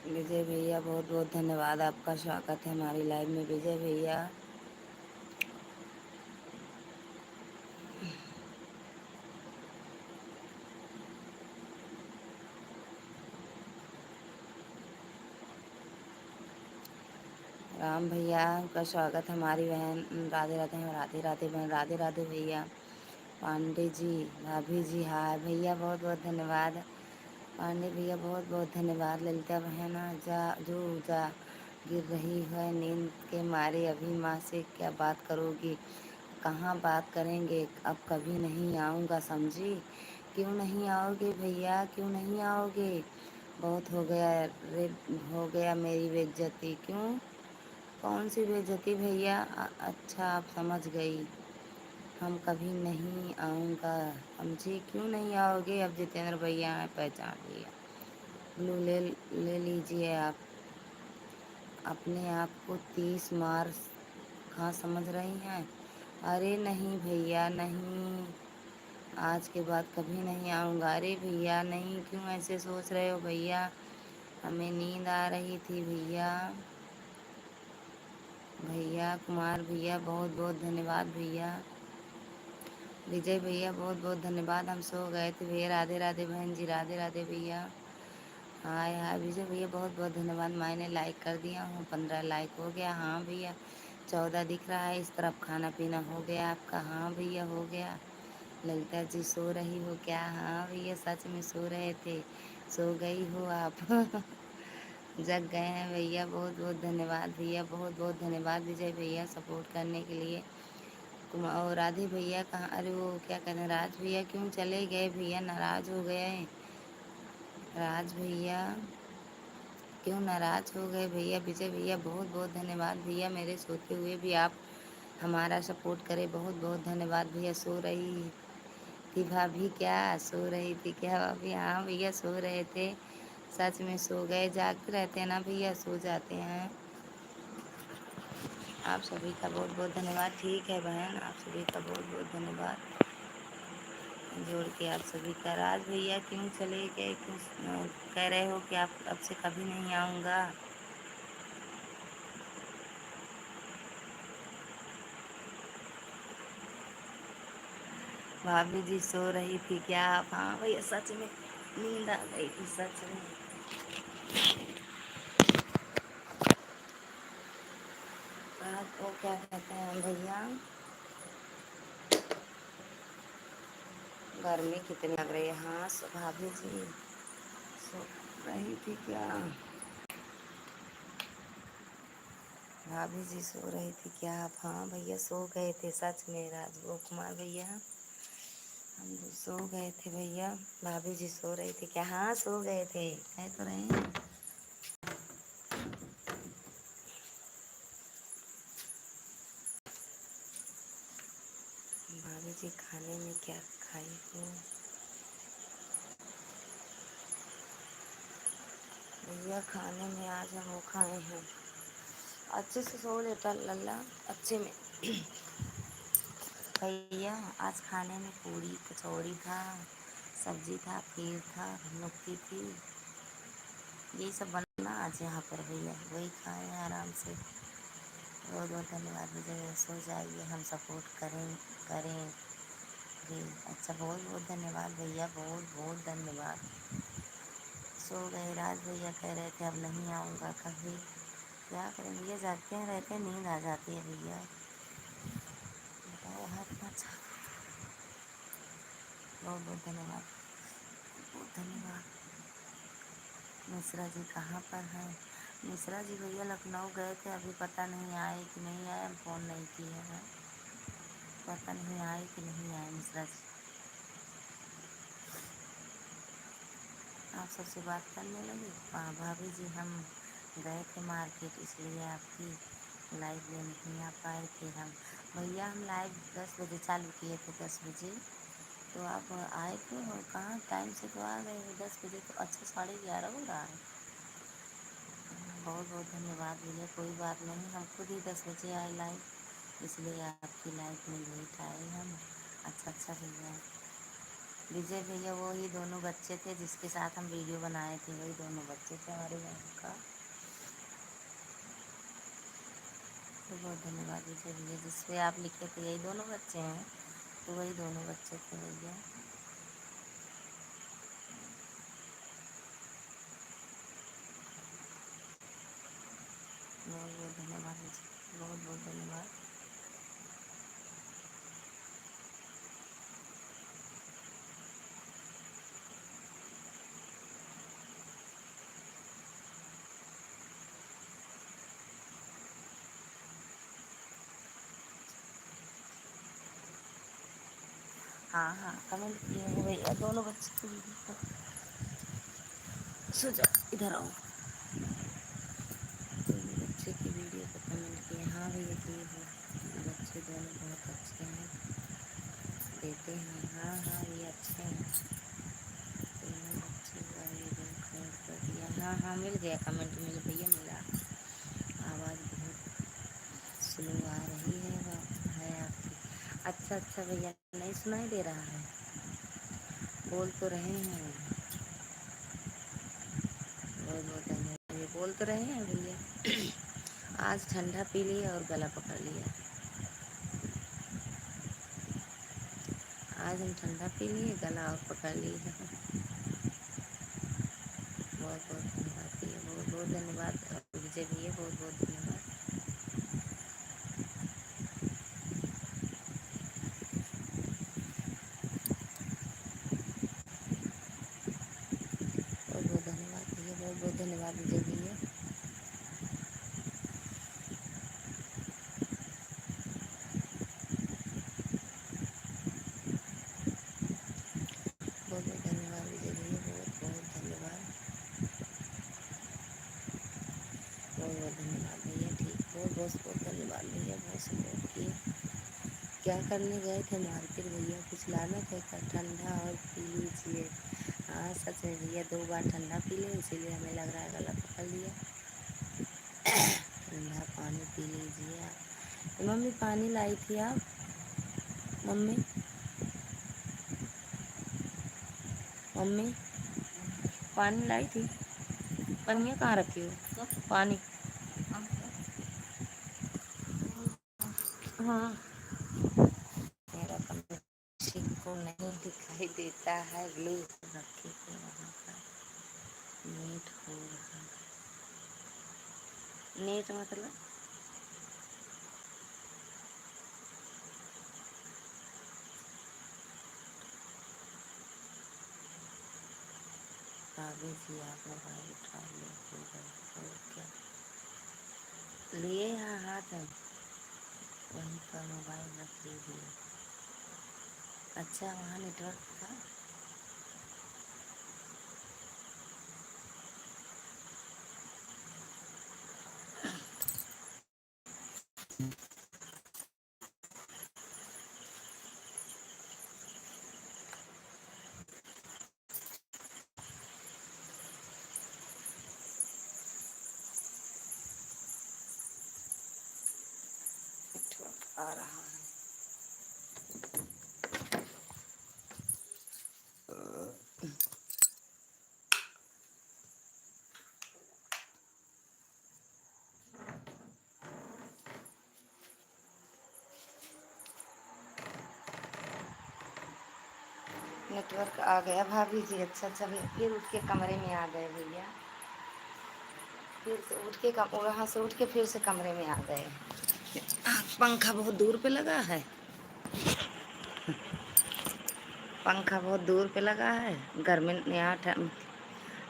विजय भैया बहुत बहुत धन्यवाद, आपका स्वागत है हमारी लाइव में विजय भैया। राम भैया का स्वागत है, हमारी बहन राधे राधे, राधे राधे बहन, राधे राधे भैया। पांडे जी, भाभी जी, हाँ भैया बहुत बहुत धन्यवाद। पांडे भैया बहुत बहुत धन्यवाद। ललिता बहन जा जो जा गिर रही है नींद के मारे, अभी माँ से क्या बात करोगी? कहाँ बात करेंगे, अब कभी नहीं आऊँगा समझी। क्यों नहीं आओगे भैया, क्यों नहीं आओगे? बहुत हो गया रे, हो गया मेरी बेइज्जती। क्यों, कौन सी बेइज्जती भैया? अच्छा आप समझ गई, हम कभी नहीं आऊँगा समझी। क्यों नहीं आओगे? अब जितेंद्र भैया हैं, पहचान लिया। ब्लू ले लीजिए आप। अपने आप को 30 मार कहाँ समझ रही हैं? अरे नहीं भैया नहीं, आज के बाद कभी नहीं आऊँगा। अरे भैया नहीं, क्यों ऐसे सोच रहे हो भैया? हमें नींद आ रही थी भैया। भैया कुमार भैया बहुत बहुत धन्यवाद भैया। विजय भैया बहुत बहुत धन्यवाद, हम सो गए थे भैया। राधे राधे बहन जी, राधे राधे भैया। हाय हाय विजय भैया बहुत बहुत धन्यवाद। मैंने लाइक कर दिया हूँ, 15 लाइक हो गया। हाँ भैया 14 दिख रहा है। इस तरफ खाना पीना हो गया आपका? हाँ भैया हो गया। ललिता जी सो रही हो क्या? हाँ भैया सच में सो रहे थे। सो गई हो आप? जग गए हैं भैया, बहुत बहुत धन्यवाद भैया, बहुत बहुत धन्यवाद विजय भैया सपोर्ट करने के लिए। और राधे भैया कहाँ? अरे वो क्या कहते हैं, राज भैया क्यों चले गए भैया? नाराज़ हो गए राज भैया? क्यों नाराज़ हो गए भैया? विजय भैया बहुत बहुत धन्यवाद भैया, मेरे सोते हुए भी आप हमारा सपोर्ट करें, बहुत बहुत धन्यवाद भैया। सो रही थी भाभी क्या? सो रही थी क्या भाभी? हाँ भैया सो रहे थे, सच में सो गए। जागते रहते हैं ना भैया, सो जाते हैं। आप सभी का बहुत बहुत धन्यवाद। ठीक है बहन, आप सभी का बहुत बहुत धन्यवाद जोड़ के आप सभी का। राज भैया क्यों चले गए? क्यों कह रहे हो कि आप अब से कभी नहीं आऊँगा? भाभी जी सो रही थी क्या आप? हाँ भैया सच में नींद आ गई थी सच में। रात को क्या कहते हैं भैया, गर्मी कितनी लग रही है। हाँ भाभी जी सो रही थी क्या? भाभी जी सो रही थी क्या आप? हाँ भैया सो गए थे सच में। राजगो कुमार भैया हम लोग सो गए थे भैया। भाभी जी सो रही थी क्या? हाँ सो गए थे, कह तो रहे हैं। भाभी जी खाने में क्या खाई हो? भैया खाने में आज हम वो खाए हैं, अच्छे से सो लेता लल्ला अच्छे में। भैया आज खाने में पूरी कचौड़ी था, सब्जी था, खीर था, नुक्ती थी, यही सब बना आज यहाँ पर भैया, वही खाए हैं आराम से। बहुत बहुत धन्यवाद विजय, सो जाइए हम सपोर्ट करें करें जी। अच्छा बहुत बहुत धन्यवाद भैया, बहुत बहुत धन्यवाद। सो गए। राज भैया कह रहे थे अब नहीं आऊँगा कभी। क्या करें भैया, जागते हैं रहते हैं, नींद आ जाती है भैया। बताओ हाथ ना छा। बहुत बहुत धन्यवाद, बहुत धन्यवाद। मिश्रा जी कहाँ पर हैं? मिश्रा जी भैया लखनऊ गए थे, अभी पता नहीं आए कि नहीं आए, हम फ़ोन नहीं किए हैं, पता नहीं आए कि नहीं आए मिश्रा जी। आप सबसे बात करने लगी। भाभी जी हम गए थे मार्केट, इसलिए आपकी लाइव में नहीं आ पाए थे हम। भैया हम लाइव 10 बजे चालू किए थे, 10 बजे तो आप आए थे और कहाँ टाइम से तो आ गए 10 बजे तो। अच्छा 11:30 हो रहा है। बहुत बहुत धन्यवाद भैया, कोई बात नहीं, हम खुद ही 10 बजे आए लाइव, इसलिए आपकी लाइव में लेट आए हम। अच्छा अच्छा भैया विजय भैया वो ही दोनों बच्चे थे जिसके साथ हम वीडियो बनाए थे, वही दोनों बच्चे थे हमारे बहन का। तो बहुत धन्यवाद विजय भैया, जिसपे आप लिखे थे यही दोनों बच्चे हैं, तो वही दोनों बच्चे थे भैया। बहुत बहुत धन्यवाद विजय, बहुत बहुत धन्यवाद। हाँ हाँ कमेंट किए हैं भैया दोनों बच्चे की वीडियो पर। सो जाओ इधर आओ। दोनों बच्चे की वीडियो पर कमेंट किए, हाँ भैया किए हो। बच्चे दोनों बहुत अच्छे हैं, देते हैं। हाँ हाँ भैया अच्छे हैं दोनों बच्चे का वीडियो कमेंट कर दिया। हाँ हाँ मिल गया कमेंट, मिल भैया मिला। आवाज़ बहुत स्लो आ रही है आपकी। अच्छा अच्छा भैया नहीं सुनाई दे रहा है, बोल तो रहे हैं। बहुत बहुत धन्यवाद, ये बोल तो रहे हैं भैया। आज ठंडा पी लिया और गला पकड़ लिया। आज हम ठंडा पी लिए, गला और पकड़ लिए। बहुत बहुत धन्यवाद भैया, बहुत बहुत धन्यवाद विजय भैया, बहुत बहुत धन्यवाद। बहुत बहुत धन्यवाद भैया, बहुत बहुत धन्यवाद विजय भैया। बहुत बहुत धन्यवाद विजय भैया, बहुत बहुत धन्यवाद। बहुत बहुत धन्यवाद भैया, ठीक बहुत बहुत बहुत धन्यवाद भैया, बहुत सपोर्ट किए। क्या करने गए थे मार्केट भैया, कुछ लाना था क्या? ठंडा और पी लीजिए। हाँ सच है भैया, 2 बार ठंडा पी लिए इसीलिए हमें लग रहा है गला पकड़ लिया। ठंडा पानी पी लीजिए आप। मम्मी पानी लाई थी आप? मम्मी मम्मी पानी लाई थी? पनिया कहाँ रखी हो पानी? हाँ मेरा कमरा किसी को नहीं दिखाई देता है, ब्लू रखे थे वहाँ पर। नेट हो रहा, नेट मतलब भाभी जी आप मोबाइल उठा ले हो गए तो क्या लिए यहाँ हाथ में, वहीं पर मोबाइल रख लीजिए। अच्छा वहाँ नेटवर्क था। नेटवर्क आ रहा है। नेटवर्क आ गया भाभी जी, अच्छा अच्छा भैया फिर उठ के कमरे में आ गए भैया, फिर से उठ के वहाँ से उठ के फिर से कमरे में आ गए। पंखा बहुत दूर पे लगा है, पंखा बहुत दूर पे लगा है घर में। यहाँ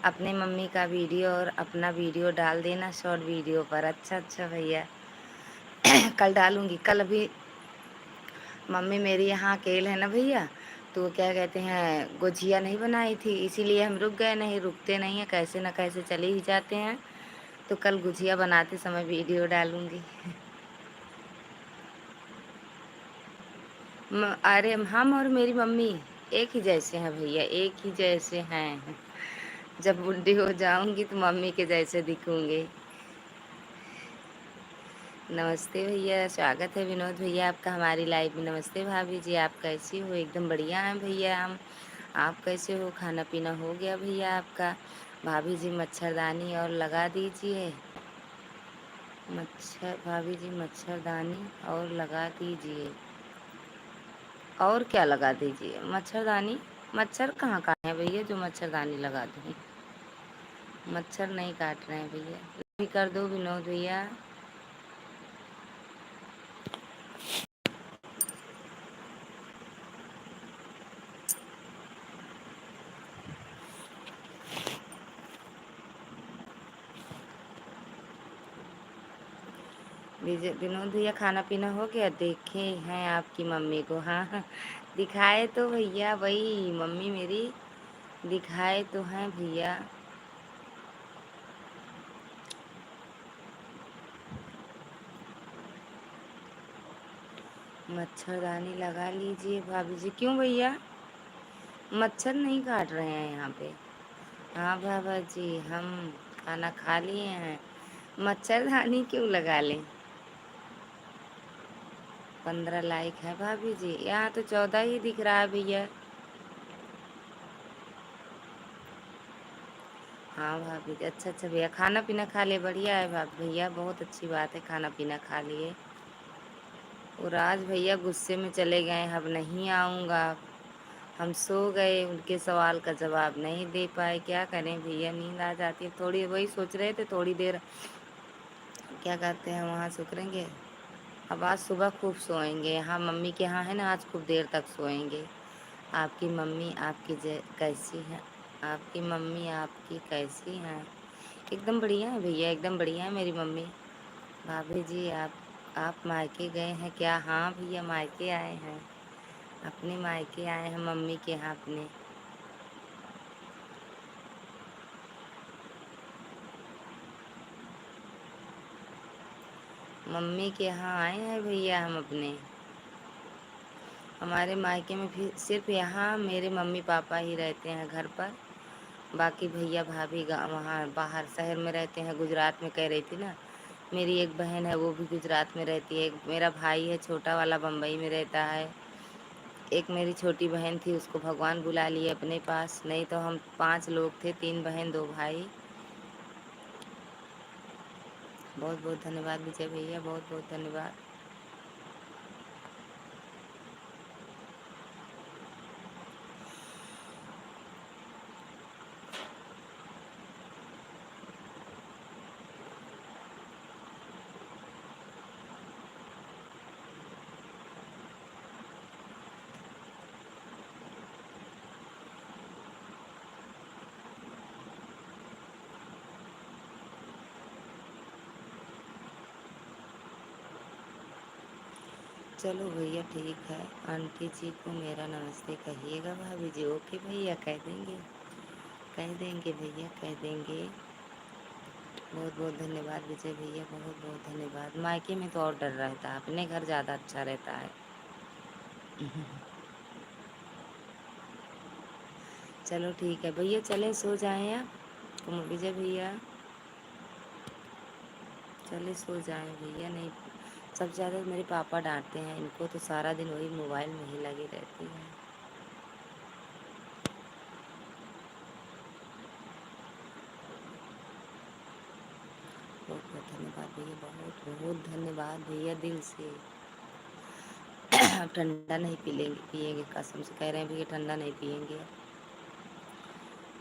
अपने मम्मी का वीडियो और अपना वीडियो डाल देना शॉर्ट वीडियो पर। अच्छा अच्छा भैया कल डालूंगी। कल अभी मम्मी मेरी यहाँ अकेले है ना भैया, तो वो क्या कहते हैं गुजिया नहीं बनाई थी, इसीलिए हम रुक गए, नहीं रुकते नहीं हैं, कैसे न कैसे चले ही जाते हैं। तो कल गुजिया बनाते समय वीडियो डालूंगी। अरे हम और मेरी मम्मी एक ही जैसे हैं भैया, एक ही जैसे हैं। जब बुढ़ी हो जाऊंगी तो मम्मी के जैसे दिखूंगी। नमस्ते भैया, स्वागत है विनोद भैया आपका हमारी लाइव में। नमस्ते भाभी जी, आप कैसी हो? एकदम बढ़िया हैं भैया हम। आप कैसे हो? खाना पीना हो गया भैया आपका? भाभी जी मच्छरदानी और लगा दीजिए। भाभी जी मच्छरदानी और लगा दीजिए। और क्या लगा दीजिए? मच्छरदानी। मच्छर कहाँ है भैया जो मच्छरदानी लगा दूँ? मच्छर नहीं काट रहे हैं भैया। भी कर दो विनोद भैया। विनोद भैया खाना पीना हो गया? देखे हैं आपकी मम्मी को? हाँ हाँ, दिखाए तो भैया, वही मम्मी मेरी दिखाए तो हैं भैया। मच्छरदानी लगा लीजिए भाभी जी। क्यों भैया? मच्छर नहीं काट रहे हैं यहाँ पे। हाँ बाबा जी, हम खाना खा लिए हैं। मच्छरदानी क्यों लगा लें? 15 लाइक है भाभी जी। यहाँ तो 14 ही दिख रहा है भैया। हाँ भाभी जी, अच्छा अच्छा भैया, खाना पीना खा लिए? बढ़िया है भैया, बहुत अच्छी बात है, खाना पीना खा लिए। और आज भैया गुस्से में चले गए, अब नहीं आऊँगा। हम सो गए, उनके सवाल का जवाब नहीं दे पाए। क्या करें भैया, नींद आ जाती है थोड़ी। वही सोच रहे थे थोड़ी देर क्या कहते हैं वहाँ सोएंगे। अब आज सुबह खूब सोएंगे। यहाँ मम्मी के यहाँ है ना, आज खूब देर तक सोएंगे। आपकी मम्मी आपकी कैसी है? आपकी मम्मी आपकी कैसी हैं? एकदम बढ़िया है भैया, एकदम बढ़िया है मेरी मम्मी। भाभी जी आप मायके गए हैं क्या? हाँ भैया, मायके आए हैं, अपने मायके आए हैं मम्मी के यहाँ अपने। मम्मी के यहाँ आए हैं भैया हम अपने। हमारे मायके में भी सिर्फ यहाँ मेरे मम्मी पापा ही रहते हैं घर पर। बाकी भैया भाभी वहाँ बाहर शहर में रहते हैं, गुजरात में कह रही थी ना। मेरी एक बहन है, वो भी गुजरात में रहती है। एक मेरा भाई है छोटा वाला, बम्बई में रहता है। एक मेरी छोटी बहन थी, उसको भगवान बुला लिए अपने पास, नहीं तो हम 5 लोग थे, 3 बहन 2 भाई। बहुत बहुत धन्यवाद विजय भैया, बहुत बहुत धन्यवाद। चलो भैया ठीक है, आंटी जी को मेरा नमस्ते कहिएगा भाभी जी। ओके भैया, कह देंगे, कह देंगे भैया, कह देंगे। बहुत बहुत धन्यवाद विजय भैया, बहुत बहुत धन्यवाद। मायके में तो और डर रहता है, अपने घर ज़्यादा अच्छा रहता है। चलो ठीक है भैया, चलें सो जाएं आप विजय भैया, चले सो जाएं भैया। नहीं, सबसे ज़्यादा मेरे पापा डांटते हैं इनको, तो सारा दिन वही मोबाइल में ही लगी रहती हैं। बहुत बहुत धन्यवाद भैया, बहुत बहुत धन्यवाद भैया, दिल से। अब ठंडा नहीं पिएंगे, कसम से कह रहे हैं भैया, ठंडा नहीं पिएंगे।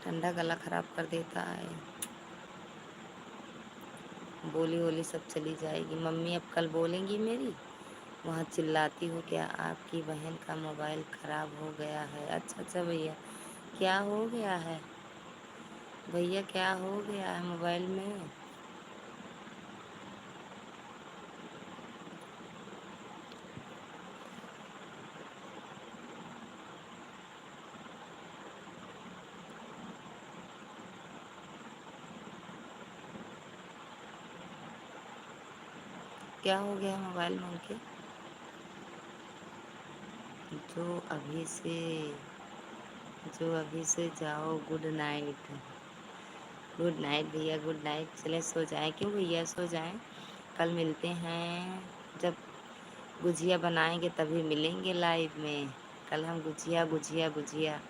ठंडा गला ख़राब कर देता है। बोली वोली सब चली जाएगी। मम्मी अब कल बोलेंगी मेरी, वहाँ चिल्लाती हो क्या आपकी बहन का मोबाइल ख़राब हो गया है। अच्छा अच्छा भैया, क्या हो गया है भैया, क्या हो गया है मोबाइल में? क्या हो गया है मोबाइल में उनके? जो अभी से जाओ। Good night. गुड नाइट भैया, गुड नाइट। चले सो जाएं। क्यों भैया, सो जाएं। कल मिलते हैं, जब गुजिया बनाएंगे तभी मिलेंगे लाइव में। कल हम गुजिया गुजिया गुजिया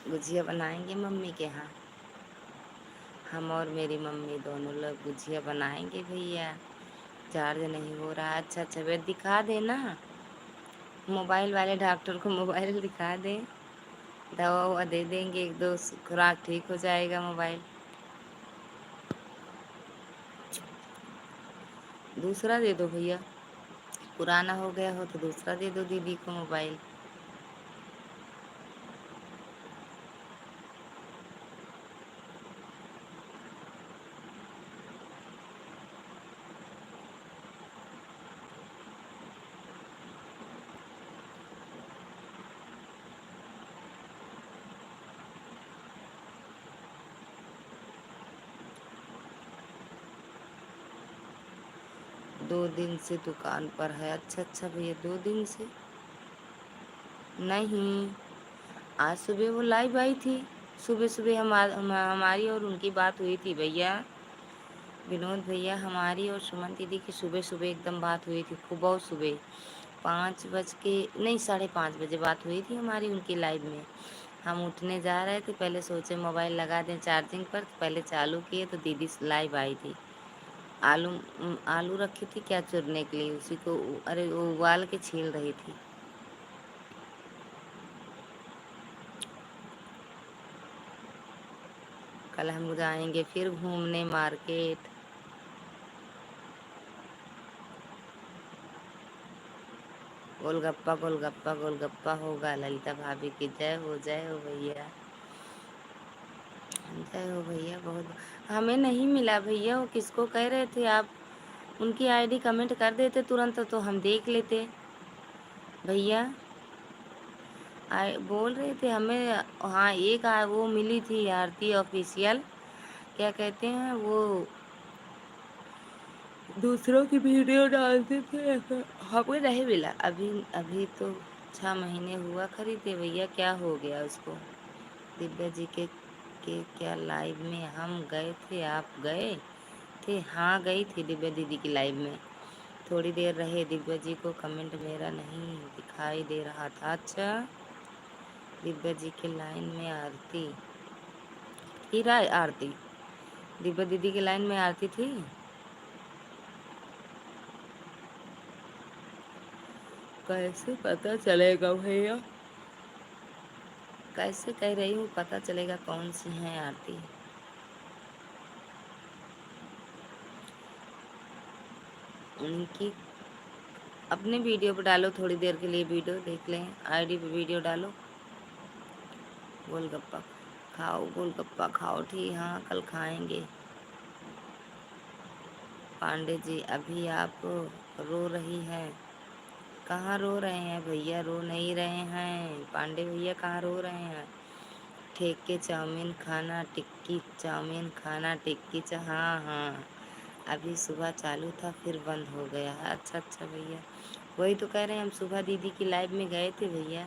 गुजिया बनाएंगे मम्मी के यहाँ। हम और मेरी मम्मी दोनों लोग गुजिया बनाएंगे भैया। चार्ज नहीं हो रहा। अच्छा अच्छा वे दिखा देना, मोबाइल वाले डॉक्टर को मोबाइल दिखा दे, दवा ववा दे देंगे, एक दो खुराक ठीक हो जाएगा मोबाइल। दूसरा दे दो भैया, पुराना हो गया हो तो दूसरा दे दो दीदी को मोबाइल। दो दिन से दुकान पर है। अच्छा अच्छा भैया 2 दिन से नहीं। आज सुबह वो लाइव आई थी। सुबह सुबह हमारी और उनकी बात हुई थी भैया। विनोद भैया, हमारी और सुमन दीदी की सुबह सुबह एकदम बात हुई थी, खूब बहुत सुबह 5 बज के नहीं 5:30 बजे बात हुई थी हमारी उनकी लाइव में। हम उठने जा रहे थे, पहले सोचे मोबाइल लगा दें चार्जिंग पर, तो पहले चालू किए तो दीदी लाइव आई थी। आलू आलू रखी थी क्या चुरने के लिए, उसी को अरे वो उबाल के छील रही थी। कल हम जाएंगे फिर घूमने मार्केट। गोलगप्पा गोलगप्पा गोलगप्पा होगा। ललिता भाभी की जय हो भैया, जय हो भैया। बहुत हमें नहीं मिला भैया, वो किसको कह रहे थे आप, उनकी आईडी कमेंट कर देते तुरंत तो हम देख लेते भैया। बोल रहे थे हमें, हाँ एक वो मिली थी आरती ऑफिशियल, क्या कहते हैं वो, दूसरों की वीडियो डालते थे, हमें नहीं मिला अभी। अभी तो 6 महीने हुआ खरीदे भैया, क्या हो गया उसको। दिव्या जी के क्या लाइव में हम गए थे, आप गए थे? हाँ गई थी दिव्या दीदी की लाइव में, थोड़ी देर रहे। दिव्या जी को कमेंट मेरा नहीं दिखाई दे रहा था। अच्छा, दिव्या जी के लाइन में आरती थी, राय आरती दिव्या दीदी की लाइन में आरती थी। कैसे पता चलेगा भैया, कैसे कह रही हूँ पता चलेगा कौन सी है आरती। उनकी अपने वीडियो पे डालो, थोड़ी देर के लिए वीडियो देख लें, आईडी पे वीडियो डालो। गोलगप्पा खाओ, गोलगप्पा खाओ, ठीक, हाँ कल खाएंगे। पांडे जी अभी आप रो रही हैं? कहाँ रो रहे हैं भैया, रो नहीं रहे हैं पांडे भैया, कहाँ रो रहे हैं। ठेके चाउमीन खाना, टिक्की चाउमीन खाना, हाँ हाँ, अभी सुबह चालू था फिर बंद हो गया है। अच्छा अच्छा भैया, वही तो कह रहे हैं हम, सुबह दीदी की लाइव में गए थे भैया।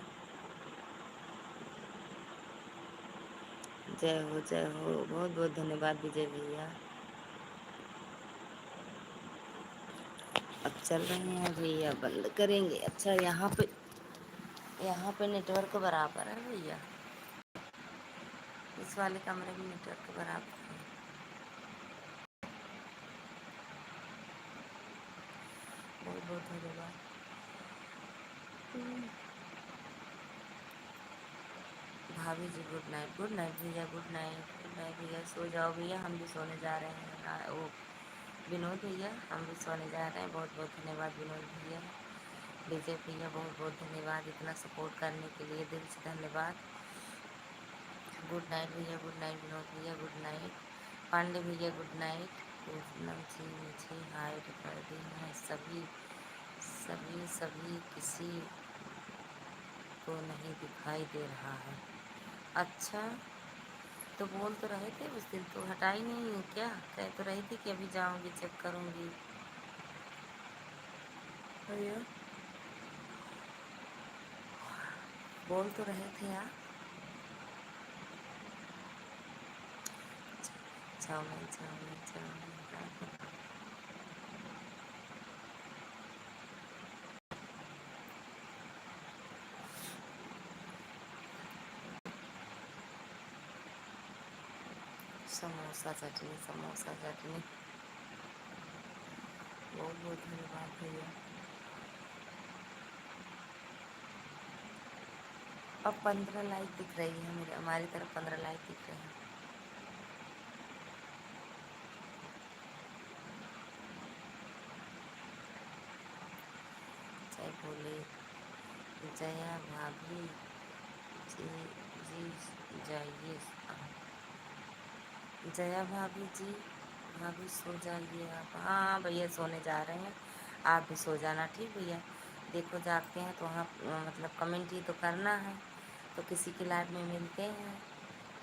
जय हो, बहुत बहुत धन्यवाद विजय भैया। अब चल रहे हैं भैया, बंद करेंगे। अच्छा यहाँ पे नेटवर्क बराबर है भैया, इस वाले कमरे में नेटवर्क बराबर है। बहुत बहुत धन्यवाद। भाभी जी गुड नाइट भैया, गुड नाइट भैया, सो जाओ भैया, हम भी सोने जा रहे हैं। वो विनोद भैया, हम भी सोने जा रहे हैं। बहुत बहुत धन्यवाद विनोद भैया, विजय भैया, बहुत बहुत धन्यवाद इतना सपोर्ट करने के लिए, दिल से धन्यवाद। गुड नाइट भैया, गुड नाइट विनोद भैया, गुड नाइट पांडे भैया, गुड नाइट। पूनम जी मुझे हाइड कर दी है, सभी सभी सभी किसी को नहीं दिखाई दे रहा है। अच्छा, तो बोल तो रहे थे उस दिन, तो हटा ही नहीं है क्या? कह तो रही थी कि अभी जाऊंगी चेक करूंगी भैया, बोल तो रहे थे आप। Chowmein chowmein chowmein, samosa chutney, samosa chutney. बहुत बहुत धन्यवाद भैया। अब 15 लाइक दिख रही है मेरे, हमारी तरफ 15 लाइक दिख रहे हैं। जय बोले जया भाभी जी। जी जाइए। जया भाभी जी, भाभी सो जाइए आप। हाँ भैया सोने जा रहे हैं, आप भी सो जाना ठीक भैया। देखो जागते हैं तो वहाँ मतलब कमेंट ही तो करना है, तो किसी की लाइव में मिलते हैं।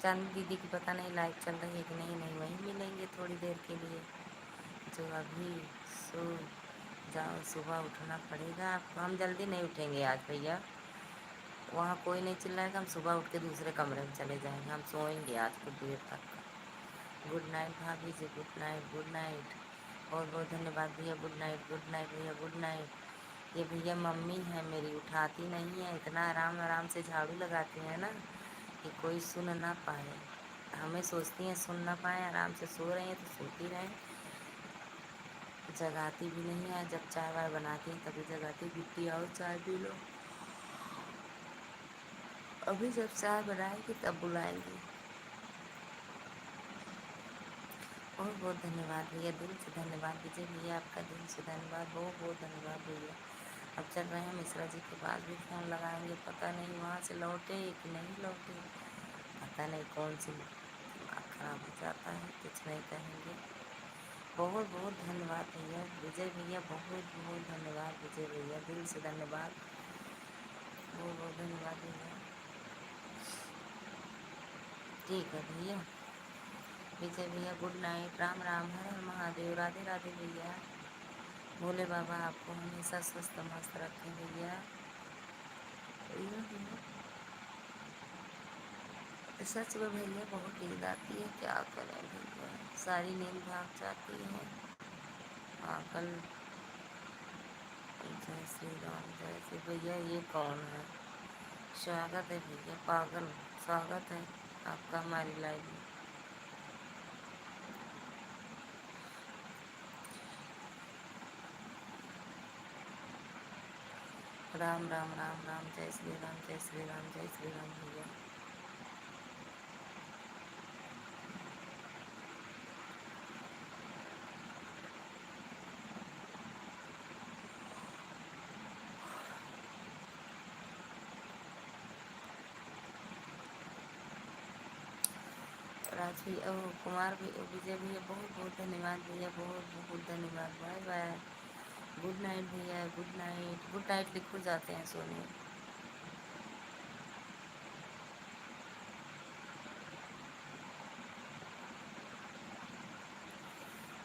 चांदी दीदी की पता नहीं लाइव चल रही है कि नहीं, नहीं वहीं मिलेंगे थोड़ी देर के लिए। जो अभी सो जाओ, सुबह उठना पड़ेगा आपको। हम जल्दी नहीं उठेंगे आज भैया, वहाँ कोई नहीं चिल्लाएगा, हम सुबह उठ के दूसरे कमरे में चले जाएंगे, हम सोएंगे आज कुछ देर तक। गुड नाइट भाभी जी, गुड नाइट, गुड नाइट। बहुत बहुत धन्यवाद भैया, गुड नाइट, गुड नाइट भैया, गुड नाइट। ये भैया मम्मी है मेरी, उठाती नहीं है, इतना आराम आराम से झाड़ू लगाती है ना कि कोई सुन ना पाए। हमें सोचती हैं सुन ना पाए, आराम से सो रही हैं तो सोती रहें, जगाती भी नहीं है। जब चाय वाय बनाती हैं तभी जगाती, बिट्टी आओ चाय पी लो। अभी जब चाय बनाएगी तब बुलाएंगी। बहुत बहुत धन्यवाद भैया, दिल से धन्यवाद विजय भैया, आपका दिल से धन्यवाद, बहुत बहुत धन्यवाद भैया। अब चल रहे हैं मिश्रा जी के पास भी फ़ोन लगाएंगे, पता नहीं वहाँ से लौटे कि नहीं लौटे, पता नहीं कौन सी दिमाग खराब हो जाता है, कुछ नहीं कहेंगे। बहुत बहुत धन्यवाद भैया विजय भैया, बहुत बहुत धन्यवाद विजय भैया, दिल से धन्यवाद, बहुत बहुत धन्यवाद भैया। ठीक है भैया, विजय भैया गुड नाइट, राम राम, हर हर महादेव, राधे राधे भैया। भोले बाबा आपको हमेशा स्वस्थ मस्त रखें भैया। सच में भैया बहुत नींद आती है, क्या करें भैया, सारी नींद भाग जाती है। हाँ कल। जय श्री राम, जय श्री भैया, ये कौन है? स्वागत है भैया, पागल स्वागत है आपका हमारी लाइफ में। राम राम राम राम, जय श्री राम, जय श्री राम, जय श्री राम भैया। राज भैया, ओ कुमार भैया, विजय भैया, बहुत बहुत धन्यवाद भैया, बहुत बहुत धन्यवाद, बाय बाय। गुड नाइट भैया, गुड नाइट, गुड नाइट लिखो जाते हैं सोने।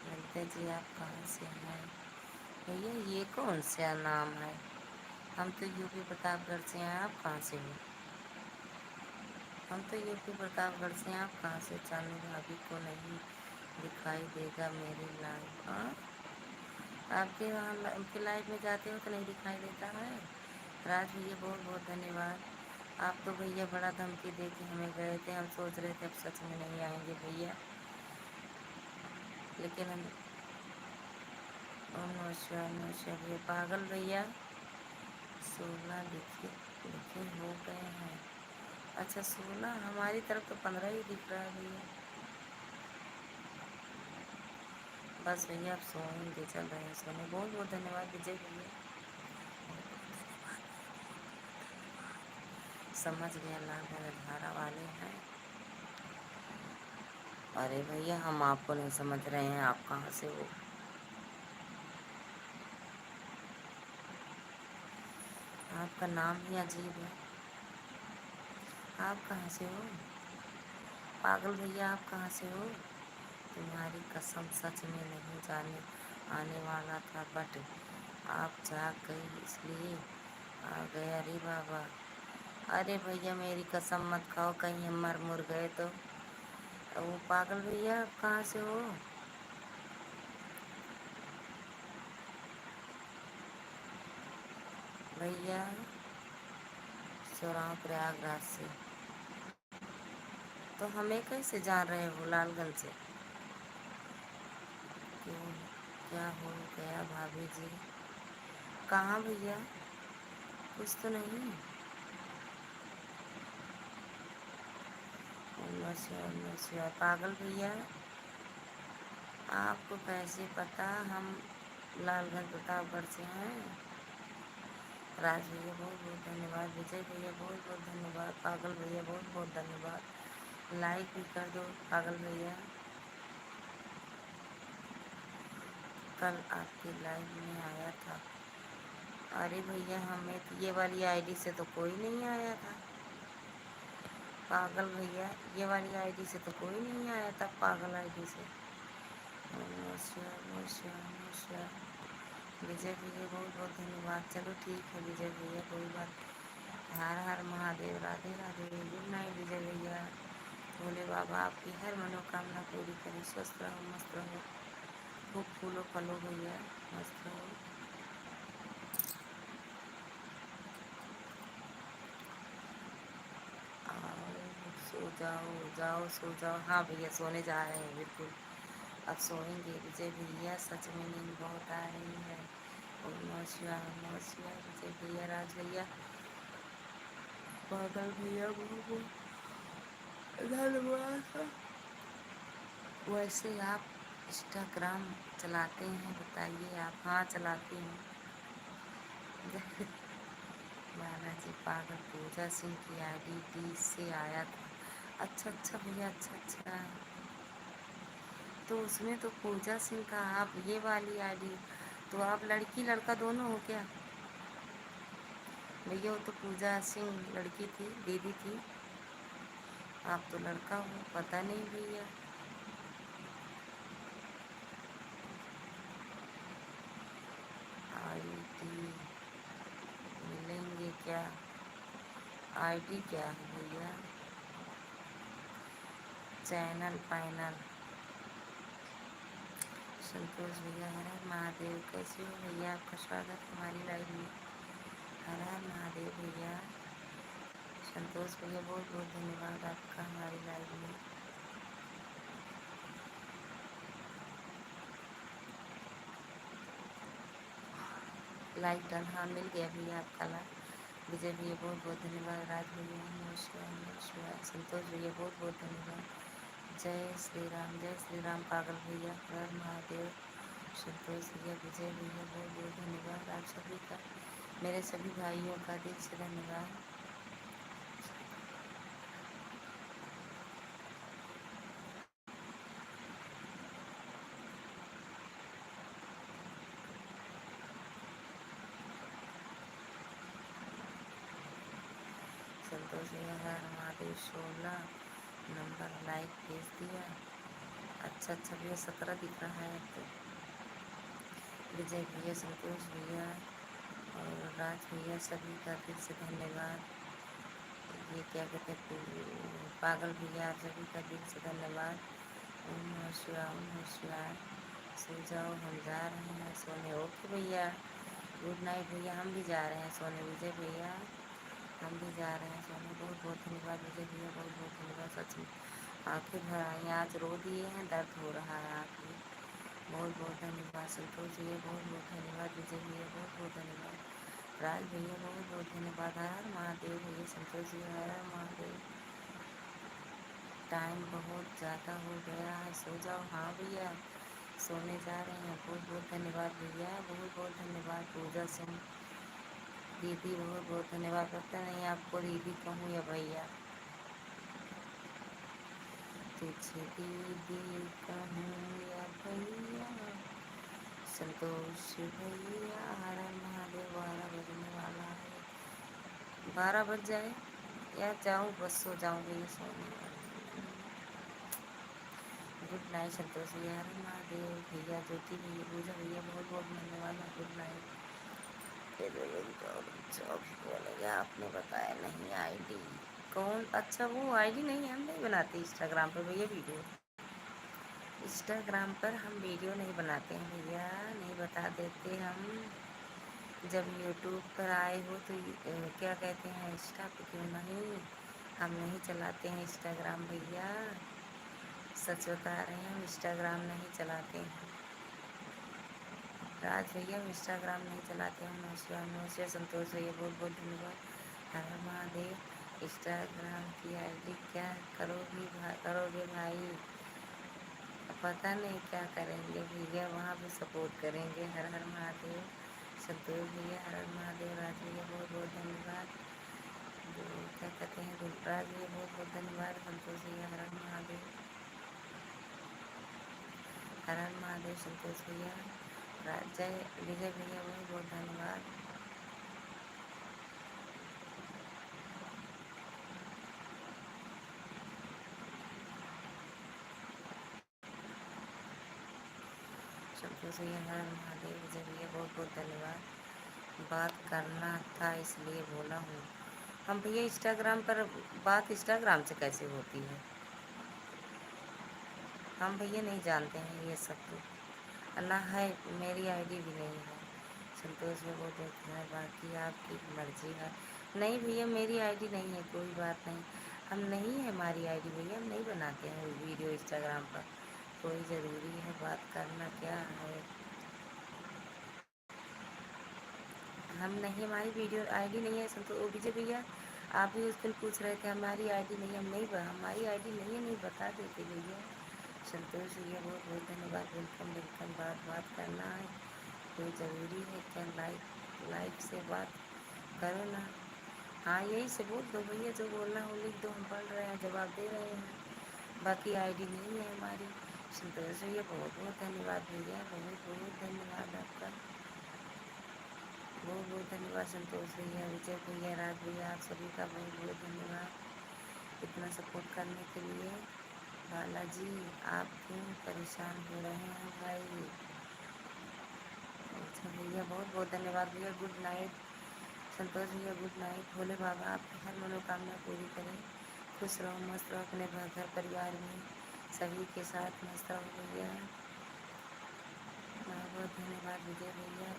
ललिता जी आप कहाँ से हैं भैया? ये कौन सा नाम है? हम तो यूपी प्रतापगढ़ से हैं, आप कहाँ से हो? हम तो यूपी प्रतापगढ़ से हैं, आप कहाँ से? चांदनी भाभी को नहीं दिखाई देगा मेरी लाइफ। हाँ आपके वहाँ उनके लाइफ में जाते हो तो नहीं दिखाई देता है। राज भैया बहुत बहुत धन्यवाद। आप तो भैया बड़ा धमकी दे के हमें गए थे, हम सोच रहे थे अब सच में नहीं आएंगे भैया, लेकिन हम नमस्कार नमस्कार भैया, पागल भैया 16 लिखे लिखे हो गए हैं। अच्छा 16, हमारी तरफ तो 15 ही दिख रहा है भैया। बस भैया आप सोएंगे, चल रहे हैं सोने। बहुत बहुत धन्यवाद विजय भैया, समझ गया लाल धारा वाले हैं। अरे भैया हम आपको नहीं समझ रहे हैं, आप कहाँ से हो? आपका नाम ही अजीब है। आप कहाँ से हो पागल भैया, आप कहाँ से हो? तुम्हारी कसम सच में नहीं जाने आने वाला था, बट आप जाग गई इसलिए आ गए। अरे बाबा, अरे भैया मेरी कसम मत खाओ, कहीं हम मर मुर गए तो। वो पागल भैया आप कहाँ से हो? भैया सोराव प्रयागराज से। तो हमें कैसे जान रहे हो लालगंज से? क्यों, क्या हो गया भाभी जी? कहाँ भैया? कुछ तो नहीं। नमस्कार पागल भैया, आपको कैसे पता हम लालगंज प्रतापगढ़ से हैं? राज भैया बहुत बहुत धन्यवाद, विजय भैया बहुत बहुत धन्यवाद, पागल भैया बहुत बहुत धन्यवाद। लाइक भी कर दो पागल भैया। कल आपके लाइव में आया था। अरे भैया हमें तो ये वाली आईडी से तो कोई नहीं आया था। पागल भैया ये वाली आईडी से तो कोई नहीं आया था, पागल आईडी से। नमस्कार नमस्कार नमस्कार। विजय भैया बहुत बहुत धन्यवाद। चलो ठीक है विजय भैया, कोई बात। हर हर महादेव, राधे राधे, गुड नाइट विजय भैया। भोले बाबा आपकी हर मनोकामना पूरी करें, स्वस्थ रहो मस्त रहो, खूब फूलो फलो भैया, मस्त रहो। आओ सो जाओ, जाओ सो जाओ। हाँ भैया सोने जा रहे हैं बिल्कुल, अब सोएंगे विजय भैया, सच में नींद बहुत आ रही है। ओम नमः शिवाय विजय भैया, राज भैया, पागल भैया बहुत धन्यवाद। वैसे आप इंस्टाग्राम चलाते हैं बताइए आप? हाँ चलाती हूँ। बालाजी पागल पूजा सिंह की आईडी 20 से आया था। अच्छा अच्छा भैया, अच्छा अच्छा। तो उसमें तो पूजा सिंह का, आप ये वाली आईडी, तो आप लड़की लड़का दोनों हो क्या भैया? वो तो पूजा सिंह लड़की थी, दीदी थी, आप तो लड़का हो, पता नहीं भैया। आईडी मिलेंगे क्या? आईडी क्या है भैया? Channel panel. संतोष भैया हर हर महादेव, कैसे हो भैया? आपका स्वागत हमारी लाइव में। हर हर महादेव भैया। संतोष भैया बहुत बहुत धन्यवाद आपका हमारी लाइव में। लाइक डन, हाँ मिल गया भैया आपका लाइक। विजय भैया बहुत बहुत धन्यवाद, राज भैया नमस्कार नमस्कार, संतोष भैया बहुत बहुत धन्यवाद। जय श्री राम पागल भैया, हर हर महादेव। संतोष भैया, विजय भैया बहुत बहुत धन्यवाद आप सभी का, मेरे सभी भाइयों का दिल से धन्यवाद। संतोष भैया हर महादेव 16 नंबर लाइक भेज दिया। अच्छा अच्छा भैया 17 दिख रहा है अब तो। विजय भैया, संतोष भैया और राज भैया सभी का दिल से धन्यवाद। ये क्या कहते हैं, पागल भैया आप सभी का दिल से धन्यवाद। ओम नमः शिवाय, ओम नमः शिवाय। सो जाओ हम जा रहे हैं सोने। ओके भैया, गुड नाइट भैया, हम भी जा रहे हैं सोने विजय भैया, हम भी जा रहे हैं सोने। बहुत बहुत धन्यवाद विजय भैया, बहुत बहुत धन्यवाद। सच में आंखें भर आई, आज रो दिए हैं, दर्द हो रहा है आँख में। बहुत बहुत धन्यवाद संतोष भैया, बहुत बहुत धन्यवाद विजय भैया, बहुत बहुत धन्यवाद। राज भैया बहुत बहुत धन्यवाद। हर हर महादेव भैया, संतोष जी हर हर महादेव। टाइम बहुत ज़्यादा हो गया है, सो जाओ। हाँ भैया सोने जा रहे हैं। बहुत बहुत धन्यवाद भैया, बहुत बहुत धन्यवाद। पूजा सिंह दीदी बहुत बहुत धन्यवाद। पता नहीं आपको दीदी कहूँ या भैया? तुझे दीदी कहूँ या भैया? संतोष भैया हर हर महादेव। 12 बजने वाला है, 12 बज जाए या जाऊँ बस, सो जाऊँ भैया सोने वाली। गुड नाइट संतोष भैया, हर हर महादेव भैया। ज्योति भैया, पूजा भैया बहुत बहुत धन्यवाद, गुड नाइट। जॉब बोलेगा आपने बताया नहीं आईडी कौन? अच्छा वो आईडी नहीं, हम नहीं बनाते इंस्टाग्राम पर भैया वीडियो। इंस्टाग्राम पर हम वीडियो नहीं बनाते हैं भैया, नहीं बता देते हम। जब यूट्यूब पर आए हो तो क्या कहते हैं, इंस्टा पे क्यों नहीं हम नहीं चलाते हैं इंस्टाग्राम भैया, सच बता रहे हैं, हम इंस्टाग्राम नहीं चलाते हैं। राज भैया हम इंस्टाग्राम नहीं चलाते हैं। नमस्कार नमस्कार संतोष भैया, बहुत बहुत धन्यवाद। हर हर महादेव। इंस्टाग्राम की आईडी क्या करोगे भाई? पता नहीं क्या करेंगे भैया, वहाँ भी सपोर्ट करेंगे। हर हर महादेव। संतोष भैया हर हर महादेव। राज भैया बहुत बहुत धन्यवाद। क्या कहते हैं राज भैया बहुत बहुत धन्यवाद। संतोष भैया हर हर महादेव। हर हर महादेव संतोष भैया। जय विजय भैया बहुत बहुत धन्यवाद। संतोष भैया हर हर महादेव। विजय भैया बहुत बहुत धन्यवाद। बात करना था इसलिए बोला हूँ। हम भैया इंस्टाग्राम पर बात इंस्टाग्राम से कैसे होती है? हम भैया नहीं जानते हैं ये सब तो, ना है, मेरी आईडी भी नहीं है। संतोष में वो देखते हैं, बाकी आपकी मर्जी है। नहीं भैया मेरी आईडी नहीं है, कोई बात नहीं। हम नहीं है हमारी आईडी भैया, हम नहीं बनाते हैं वीडियो इंस्टाग्राम पर। कोई ज़रूरी है बात करना क्या है? हम नहीं, हमारी वीडियो आईडी नहीं है। संतोष विजय भैया आप भी उस दिन पूछ रहे थे हमारी आईडी नहीं, हम नहीं, हमारी आईडी नहीं है, नहीं बता देते भैया। संतोष भैया बहुत बहुत धन्यवाद। Welcome welcome. बात करना है, कोई ज़रूरी है क्या? लाइक से बात करो ना। हाँ यही से बोल दो भैया, जो बोलना हो लिख दो, हम पढ़ रहे हैं, जवाब दे रहे हैं। बाकी आईडी नहीं है हमारी। संतोष भैया बहुत बहुत धन्यवाद भैया, बहुत बहुत धन्यवाद आपका, बहुत बहुत धन्यवाद संतोष भैया, विजय भैया, राज भैया, आप सभी का बहुत बहुत धन्यवाद इतना सपोर्ट करने के लिए। बालाजी आप क्यों परेशान हो रहे हैं भाई? अच्छा भैया बहुत बहुत धन्यवाद भैया। गुड नाइट संतोष भैया, गुड नाइट। भोले बाबा आपकी हर मनोकामना पूरी करें। खुश रहो, मस्त रहो, अपने घर परिवार में सभी के साथ मस्त रहो भैया। बहुत बहुत धन्यवाद विजय भैया।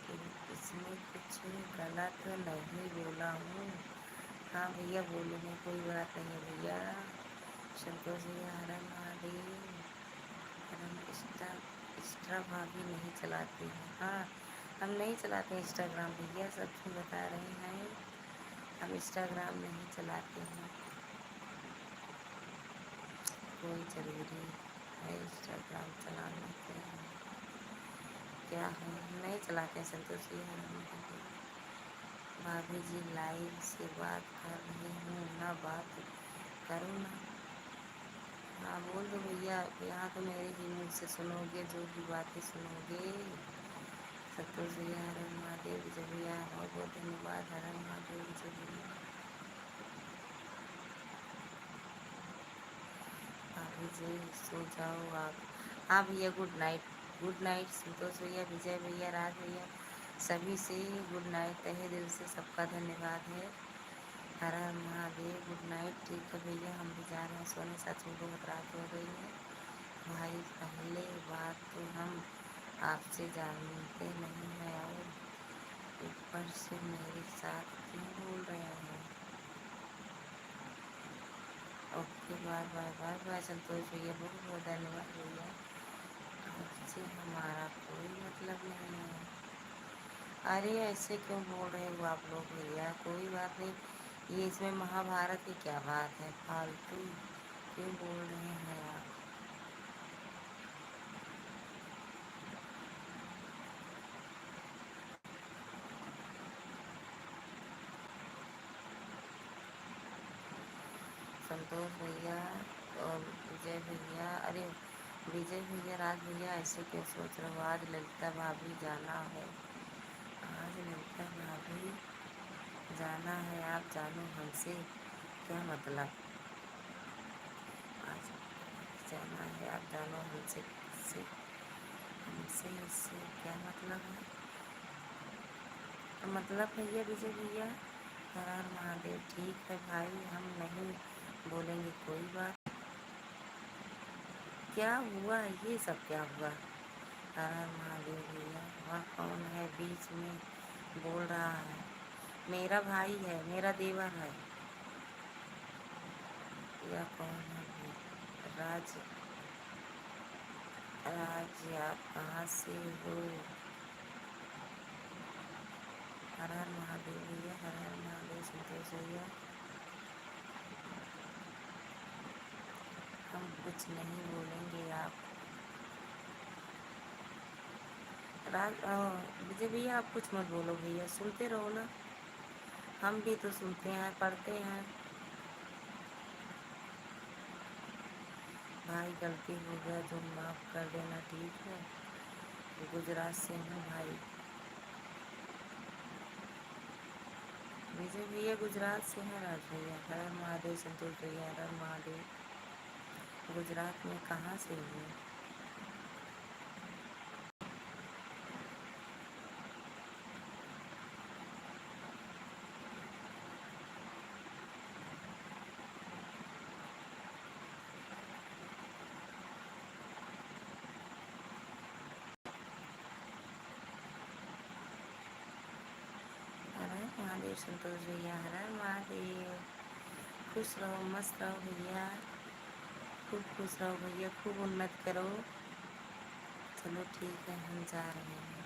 इसमें कुछ गलत नहीं बोला हूँ? हाँ भैया बोलेंगे, कोई बात नहीं है भैया। संतोष भैया हर हर महादेव। हम इंस्टा भाभी नहीं चलाते हैं। हाँ हम नहीं चलाते इंस्टाग्राम भैया, सच में बता रहे हैं, हम इंस्टाग्राम नहीं चलाते हैं। कोई ज़रूरी है इंस्टाग्राम चलाने के? क्या है, नहीं चलाते हैं संतोष जी। भाभी जी लाइव से बात कर रही हूँ ना, बात करो ना। हाँ बोल दो भैया, यहाँ तो मेरे ही मुँह से सुनोगे, जो भी बातें सुनोगे। संतोष भैया हर हर महादेव। विजय भैया बहुत बहुत धन्यवाद। हर हर महादेव विजय भैया। भाभी जी सो जाओ आप। हाँ भैया गुड नाइट। गुड नाइट संतोष भैया, विजय भैया, राज भैया, सभी से गुड नाइट। तहे दिल से सबका धन्यवाद है। हर हर महादेव। Good night. ठीक है भैया हम भी जा रहे हैं सोने, सच में बहुत रात हो गई है भाई। पहले बात तो हम आपसे जानते नहीं हैं और ऊपर से मेरे साथ क्यों बोल रहे हैं? Okay bye bye bye bye Santosh भैया, बहुत बहुत धन्यवाद भैया। आपसे हमारा कोई मतलब नहीं है। अरे ऐसे क्यों बोल रहे हो आप लोग भैया? कोई बात नहीं, ये इसमें महाभारत की क्या बात है? फालतू क्यों बोल रहे हैं आप? संतोष भैया और विजय भैया, अरे विजय भैया, राज भैया ऐसे क्यों सोच रहे हो? आज ललिता भाभी जाना है, आज ललिता भाभी जाना है, आप जानो हमसे क्या मतलब? आज जाना है, आप जानो हमसे, से हमसे इससे क्या मतलब है? तो मतलब भैया विजय भैया, हर हर महादेव। ठीक है भाई हम नहीं बोलेंगे, कोई बात। क्या हुआ ये सब, क्या हुआ? हर हर महादेव भैया। वह कौन है बीच में बोल रहा है? मेरा भाई है, मेरा देवर है। या कौन है भी? राज राज आप कहाँ से हो? हर हर महादेव भैया, हर हर महादेव संतोष भैया। हम कुछ नहीं बोलेंगे आप विजय भैया, आप कुछ मत बोलो भैया, सुनते रहो ना, हम भी तो सुनते हैं, पढ़ते हैं। भाई गलती हो गया तो माफ़ कर देना, ठीक है? गुजरात से हूँ भाई। विजय भैया गुजरात से हैं। राज भैया हर हर महादेव संतोष भैया हर हर महादेव। गुजरात में कहाँ से हुए? हर हर महादेव संतोष भैया हर हर महादेव। खुश रहो मस्त रहो भैया, खूब खुश रहो भैया, खूब उन्नत करो। चलो ठीक है, हम जा रहे हैं।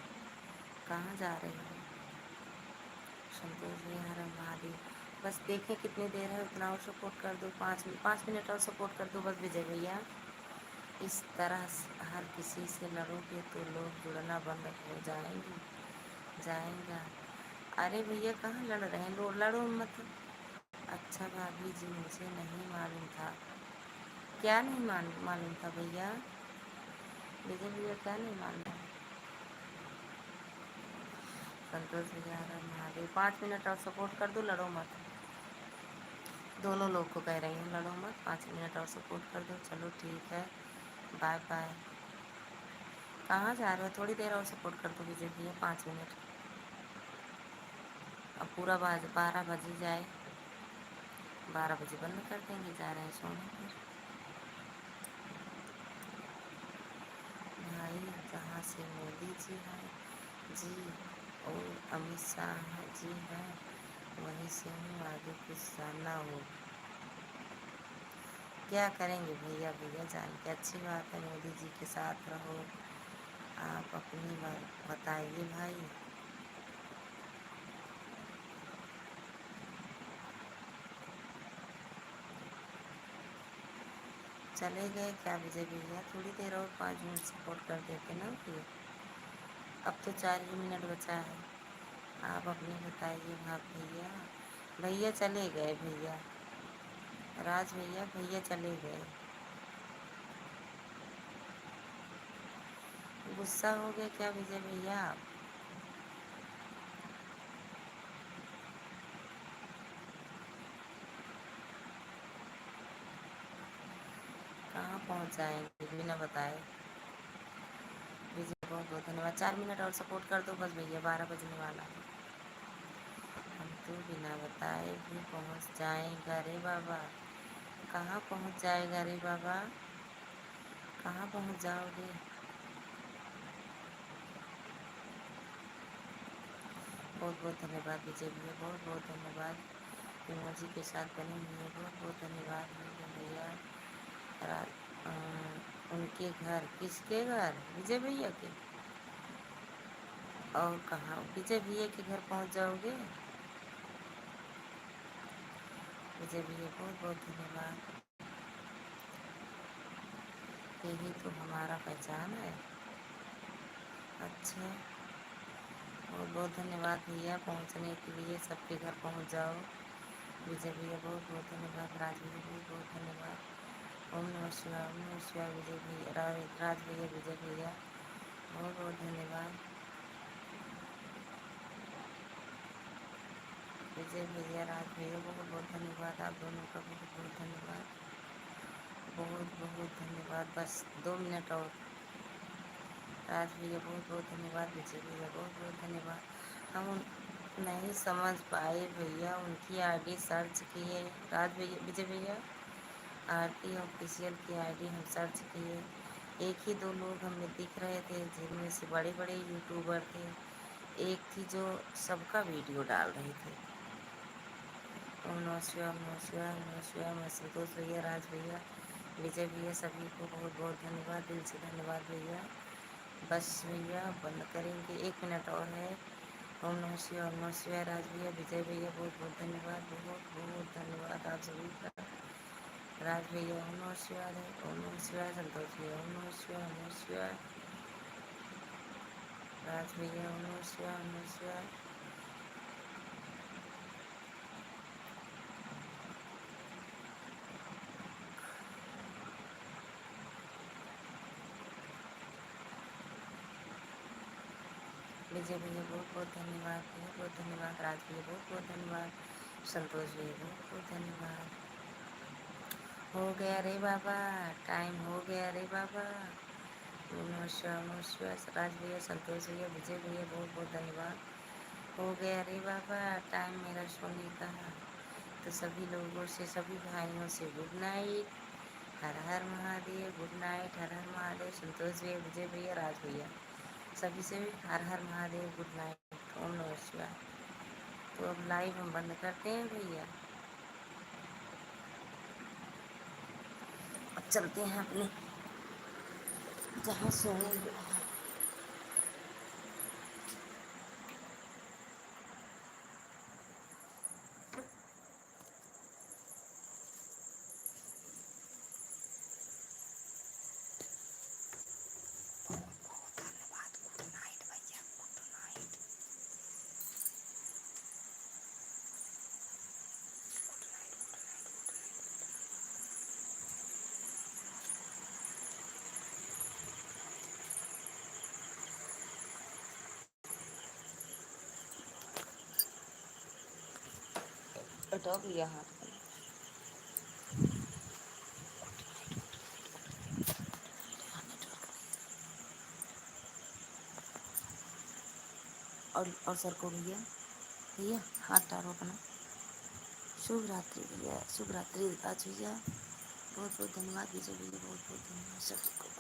कहाँ जा रहे हो? संतोष भैया हर हर महादेव। बस देखें कितनी देर है, उतना और सपोर्ट कर दो, 5 मिनट और सपोर्ट कर दो बस विजय भैया। इस तरह हर किसी से लड़ोगे तो लोग जुड़ना बंद हो जाएगा। अरे भैया कहाँ लड़ रहे हैं, लड़ो मत। अच्छा भाभी जी, मुझे नहीं मालूम था। क्या नहीं मालूम था भैया? विजय भैया क्या नहीं मालूम? संतोष भैया हर हर महादेव। 5 मिनट और सपोर्ट कर दो, लड़ो मत। दोनों लोग को कह रही हूँ, लड़ो मत, 5 मिनट और सपोर्ट कर दो। चलो ठीक है, बाय बाय। कहाँ जा रहे हो? थोड़ी देर और सपोर्ट कर दो विजय भैया, 5 मिनट। अब पूरा 12 बज ही जाए, 12 बजे बंद कर देंगे, जा रहे हैं सोने पर। भाई जहाँ से मोदी जी हैं जी और अमित शाह जी हैं, वहीं से हूँ, आगे कुछ जानना हो। क्या करेंगे भैया, भैया जान के अच्छी बात है, मोदी जी के साथ रहो। आप अपनी बात बताइए भाई। चले गए क्या विजय भैया? थोड़ी देर और 5 मिनट सपोर्ट कर देते ना भैया। अब तो 4 ही मिनट बचा है, आप अपनी बताइए भाग भैया। भैया चले गए भैया, राज भैया, भैया चले गए। गुस्सा हो गए क्या विजय भैया आप? कहाँ पहुँच जाएंगे बिना बताए? विजय बहुत बहुत धन्यवाद। 4 मिनट और सपोर्ट कर दो बस भैया, 12 बजने वाला है। हम तो बिना बताए भी पहुँच जाएगा रे बाबा। कहाँ पहुँच जाएगा रे बाबा? कहाँ पहुँच जाओगे? बहुत बहुत धन्यवाद विजय भैया, बहुत बहुत धन्यवाद। इमोजी के साथ बने हुए बहुत बहुत धन्यवाद विजय भैया। उनके घर, किसके घर? विजय भैया के? और कहाँ विजय भैया के घर पहुँच जाओगे? विजय भैया बहुत बहुत धन्यवाद। यही तो हमारा पहचान है। अच्छा, बहुत बहुत धन्यवाद भैया, पहुँचने के लिए सबके घर पहुँच जाओ। विजय भैया बहुत बहुत धन्यवाद, राज भैया बहुत बहुत धन्यवाद। ओम नमः शिवाय, ओम नमः शिवाय। विजय भैया, राज भैया, विजय भैया बहुत बहुत धन्यवाद। विजय भैया, राज भैया बहुत बहुत धन्यवाद, आप दोनों का बहुत बहुत धन्यवाद, बहुत बहुत धन्यवाद। बस 2 मिनट और। राज भैया बहुत बहुत धन्यवाद, विजय भैया बहुत बहुत धन्यवाद। हम नहीं समझ पाए भैया, उनकी आईडी सर्च किए। राज भैया, विजय भैया, आरती ऑफिशियल की आईडी हम सर्च किए, एक ही दो लोग हमें दिख रहे थे जिनमें से बड़े बड़े यूट्यूबर थे। एक थी जो सबका वीडियो डाल रही थी, ओम नमः शिवाय, ओम नमः शिवाय, ओम नमः शिवाय। मैं संतोष भैया, राज भैया, विजय भैया, सभी को बहुत बहुत धन्यवाद, दिल से धन्यवाद भैया। बस भैया बंद करेंगे, 1 मिनट और है। ओम नमः शिवाय, ओम नमः शिवाय, राज भैया, विजय भैया, बहुत बहुत धन्यवाद, बहुत बहुत धन्यवाद आप सभी का। राज भैया ओम नमः शिवाय, ओम नमः शिवाय, संतोष भैया ओम नमः शिवाय, ओम नमः शिवाय, राज भैया ओम नमः शिवाय, ओम नमः शिवाय। विजय भैया बहुत बहुत धन्यवाद, बहुत बहुत धन्यवाद, राज भैया बहुत बहुत धन्यवाद, संतोष भैया बहुत बहुत धन्यवाद। हो गया रे बाबा, टाइम हो गया रे बाबा। ओम नमः शिवाय, ओम नमः शिवाय, राज भैया, संतोष भैया, विजय भैया बहुत बहुत धन्यवाद। हो गया रे बाबा, टाइम मेरा सोने का। तो सभी लोगों से, सभी भाइयों से गुड नाइट, हर हर महादेव, गुड नाइट, हर हर महादेव। संतोष भैया, विजय भैया, राज भैया, सभी से हर हर महादेव, गुड नाइट, ओम नमः शिवाय। तो अब लाइव हम बंद करते हैं भैया, अब चलते हैं अपने जहाँ सोएंगे। धन्यवाद, गुड नाइट भैया, गुड नाइट। हटाओ भैया हाथ में। और सर को भैया, भैया हाथ टारो अपना। शुभ रात्रि भैया, शुभ रात्रि आज भैया, बहुत बहुत धन्यवाद विजय भैया, बहुत बहुत धन्यवाद सभी को।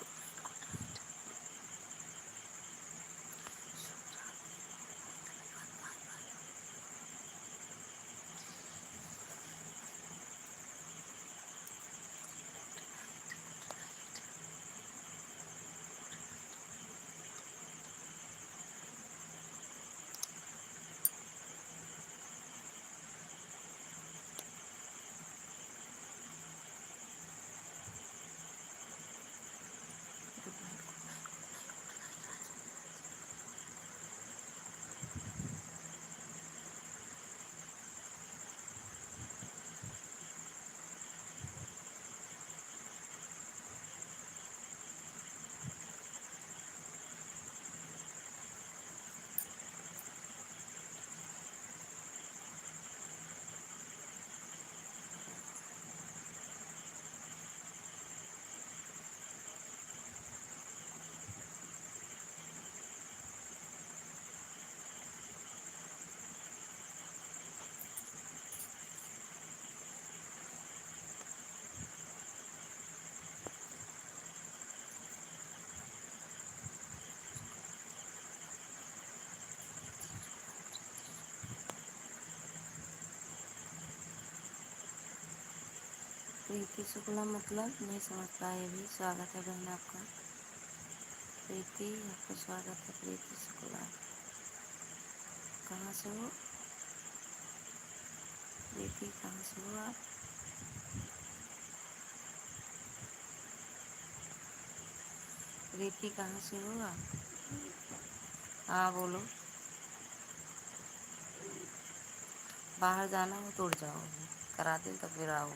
प्रीति शुक्ला मतलब नहीं समझ पाए अभी। स्वागत है बहन आपका। प्रीति आपका स्वागत है, प्रीति शुक्ला। कहाँ से हो प्रीति, कहाँ से हो आप? प्रीति कहाँ से हो आप? हाँ बोलो। बाहर जाना हो तो उड़ जाओ, करा दे तो फिर आओ।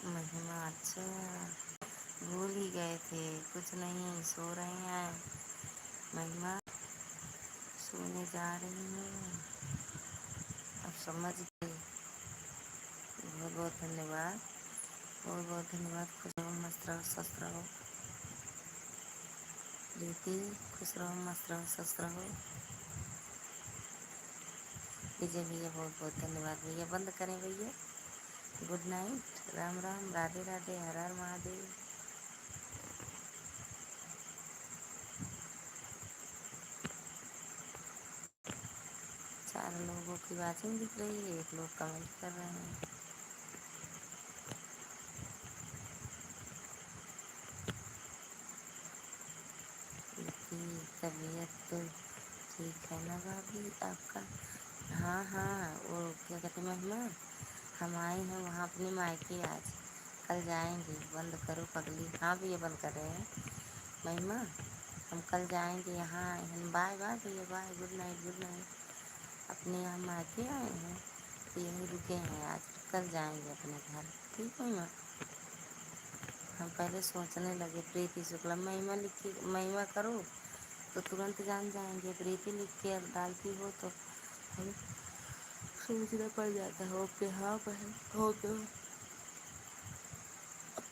महिमा, अच्छा भूल ही गए थे। कुछ नहीं, सो रहे हैं महिमा, सोने जा रही हूँ, अब समझ गए। बहुत बहुत धन्यवाद, बहुत बहुत धन्यवाद। खुश रहो, मस्त रहो, स्वस्थ रहो। प्रीति खुश रहो, मस्त रहो, स्वस्थ रहो। विजय भैया बहुत बहुत धन्यवाद भैया, बंद करें भैया। गुड नाइट, राम राम, राधे राधे, हर हर महादेव। 4 लोगों की वाचिंग दिख रही है, 1 लोग कमेंट कर रहे हैं। तबीयत तो ठीक है ना भाभी आपका? हाँ हाँ, वो क्या कहते हैं महिमा, हम आए हैं वहाँ अपनी मायके आज, कल जाएंगे। बंद करो पगली। हाँ भैया बंद कर रहे हैं महिमा, हम कल जाएंगे। यहाँ आए हैं। बाय बाय भैया, bye, good night good night. अपने यहाँ मायके आए हैं तो यहीं रुके हैं आज, कल जाएंगे अपने घर। ठीक है महिमा? हम पहले सोचने लगे प्रीति शुक्ला महिमा लिख के महिमा करो तो तुरंत जान जाएंगे, प्रीति लिख के डालती हो तो हमें सोचना पड़ जाता है। ओके हाँ बहन, ओके।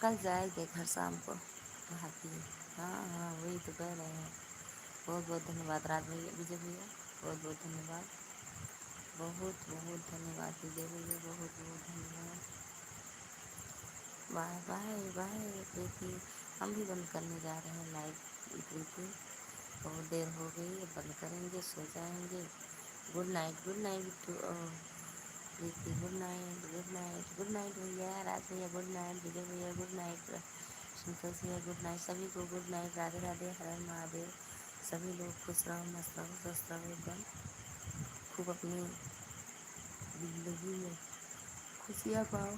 कल जाएंगे घर शाम को भाभी। हाँ हाँ वही तो कह रहे हैं। बहुत बहुत धन्यवाद राज भैया, विजय भैया, बहुत बहुत धन्यवाद, बहुत बहुत धन्यवाद विजय भैया, बहुत बहुत धन्यवाद। बाय बाय बाय प्रीति, हम भी बंद करने जा रहे हैं लाइव। प्रीति बहुत देर हो गई है, बंद करेंगे, सो जाएंगे। Good night good night to Preeti, good night good night good night भैया, राज भैया गुड नाइट, विजय भैया गुड नाइट, संतोष भैया गुड नाइट, सभी को गुड नाइट, राधे राधे, हर हर महादेव। सभी लोग खुश रहो, मस्त रहो, स्वस्थ रहो, एकदम खूब अपनी जिंदगी में खुशियाँ पाओ।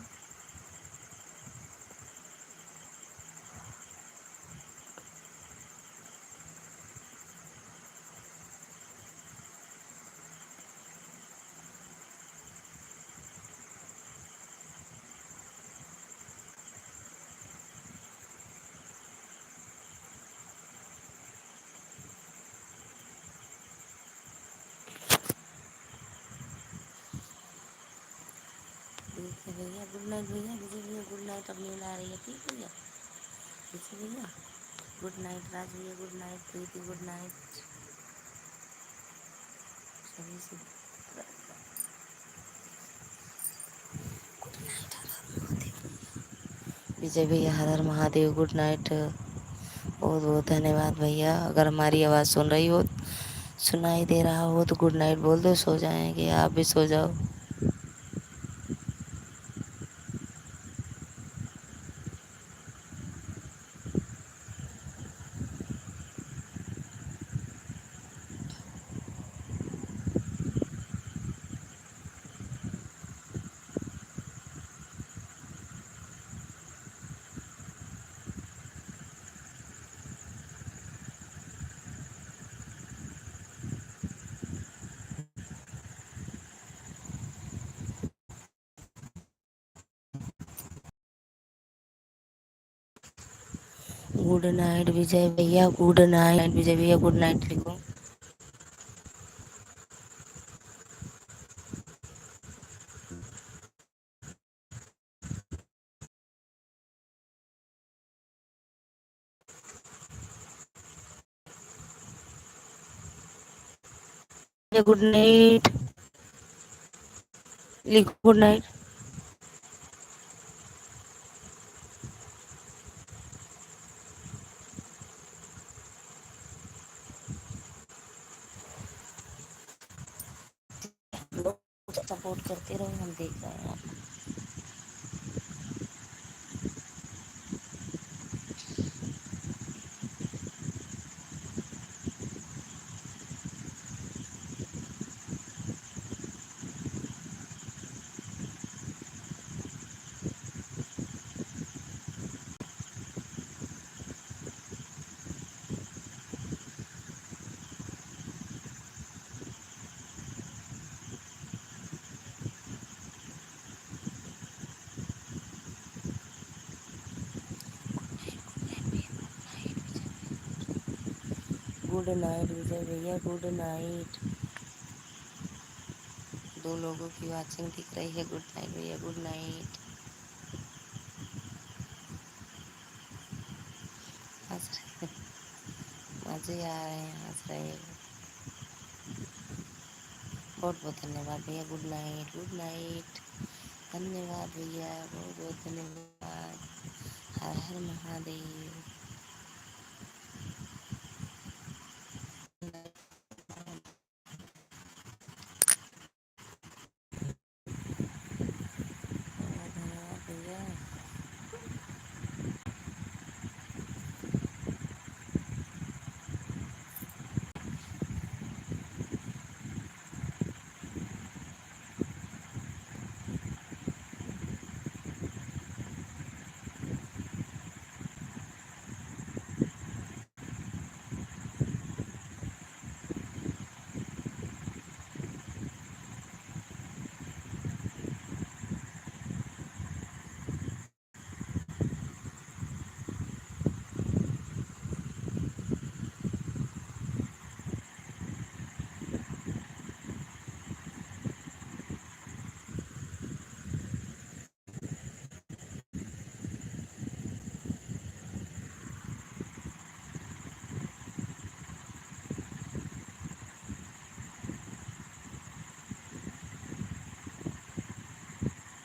ठीक है भैया, गुड नाइट भैया, विजय भैया गुड नाइट। अब नींद आ रही है, ठीक भैया, विजय भैया गुड नाइट, राज भैया गुड नाइट, प्रीति गुड नाइट, सभी से विजय भैया हर हर महादेव गुड नाइट। बहुत बहुत धन्यवाद भैया। अगर हमारी आवाज़ सुन रही हो, सुनाई दे रहा हो तो गुड नाइट बोल दो, सो जाएंगे, आप भी सो जाओ। गुड नाइट विजय भैया, गुड नाइट विजय भैया, गुड नाइट लिखो। गुड नाइट लिखो, गुड नाइट। लोग सपोर्ट करते रहो, हम देख रहे हैं आपको। गुड नाइट विजय भैया, गुड नाइट। 2 लोगों की वाचिंग दिख रही है। गुड नाइट भैया, गुड नाइट। हंस रहे, मजे आ रहे हैं, हंस रहे हो। बहुत बहुत धन्यवाद भैया, गुड नाइट गुड नाइट। धन्यवाद भैया, बहुत बहुत धन्यवाद। हर हर महादेव।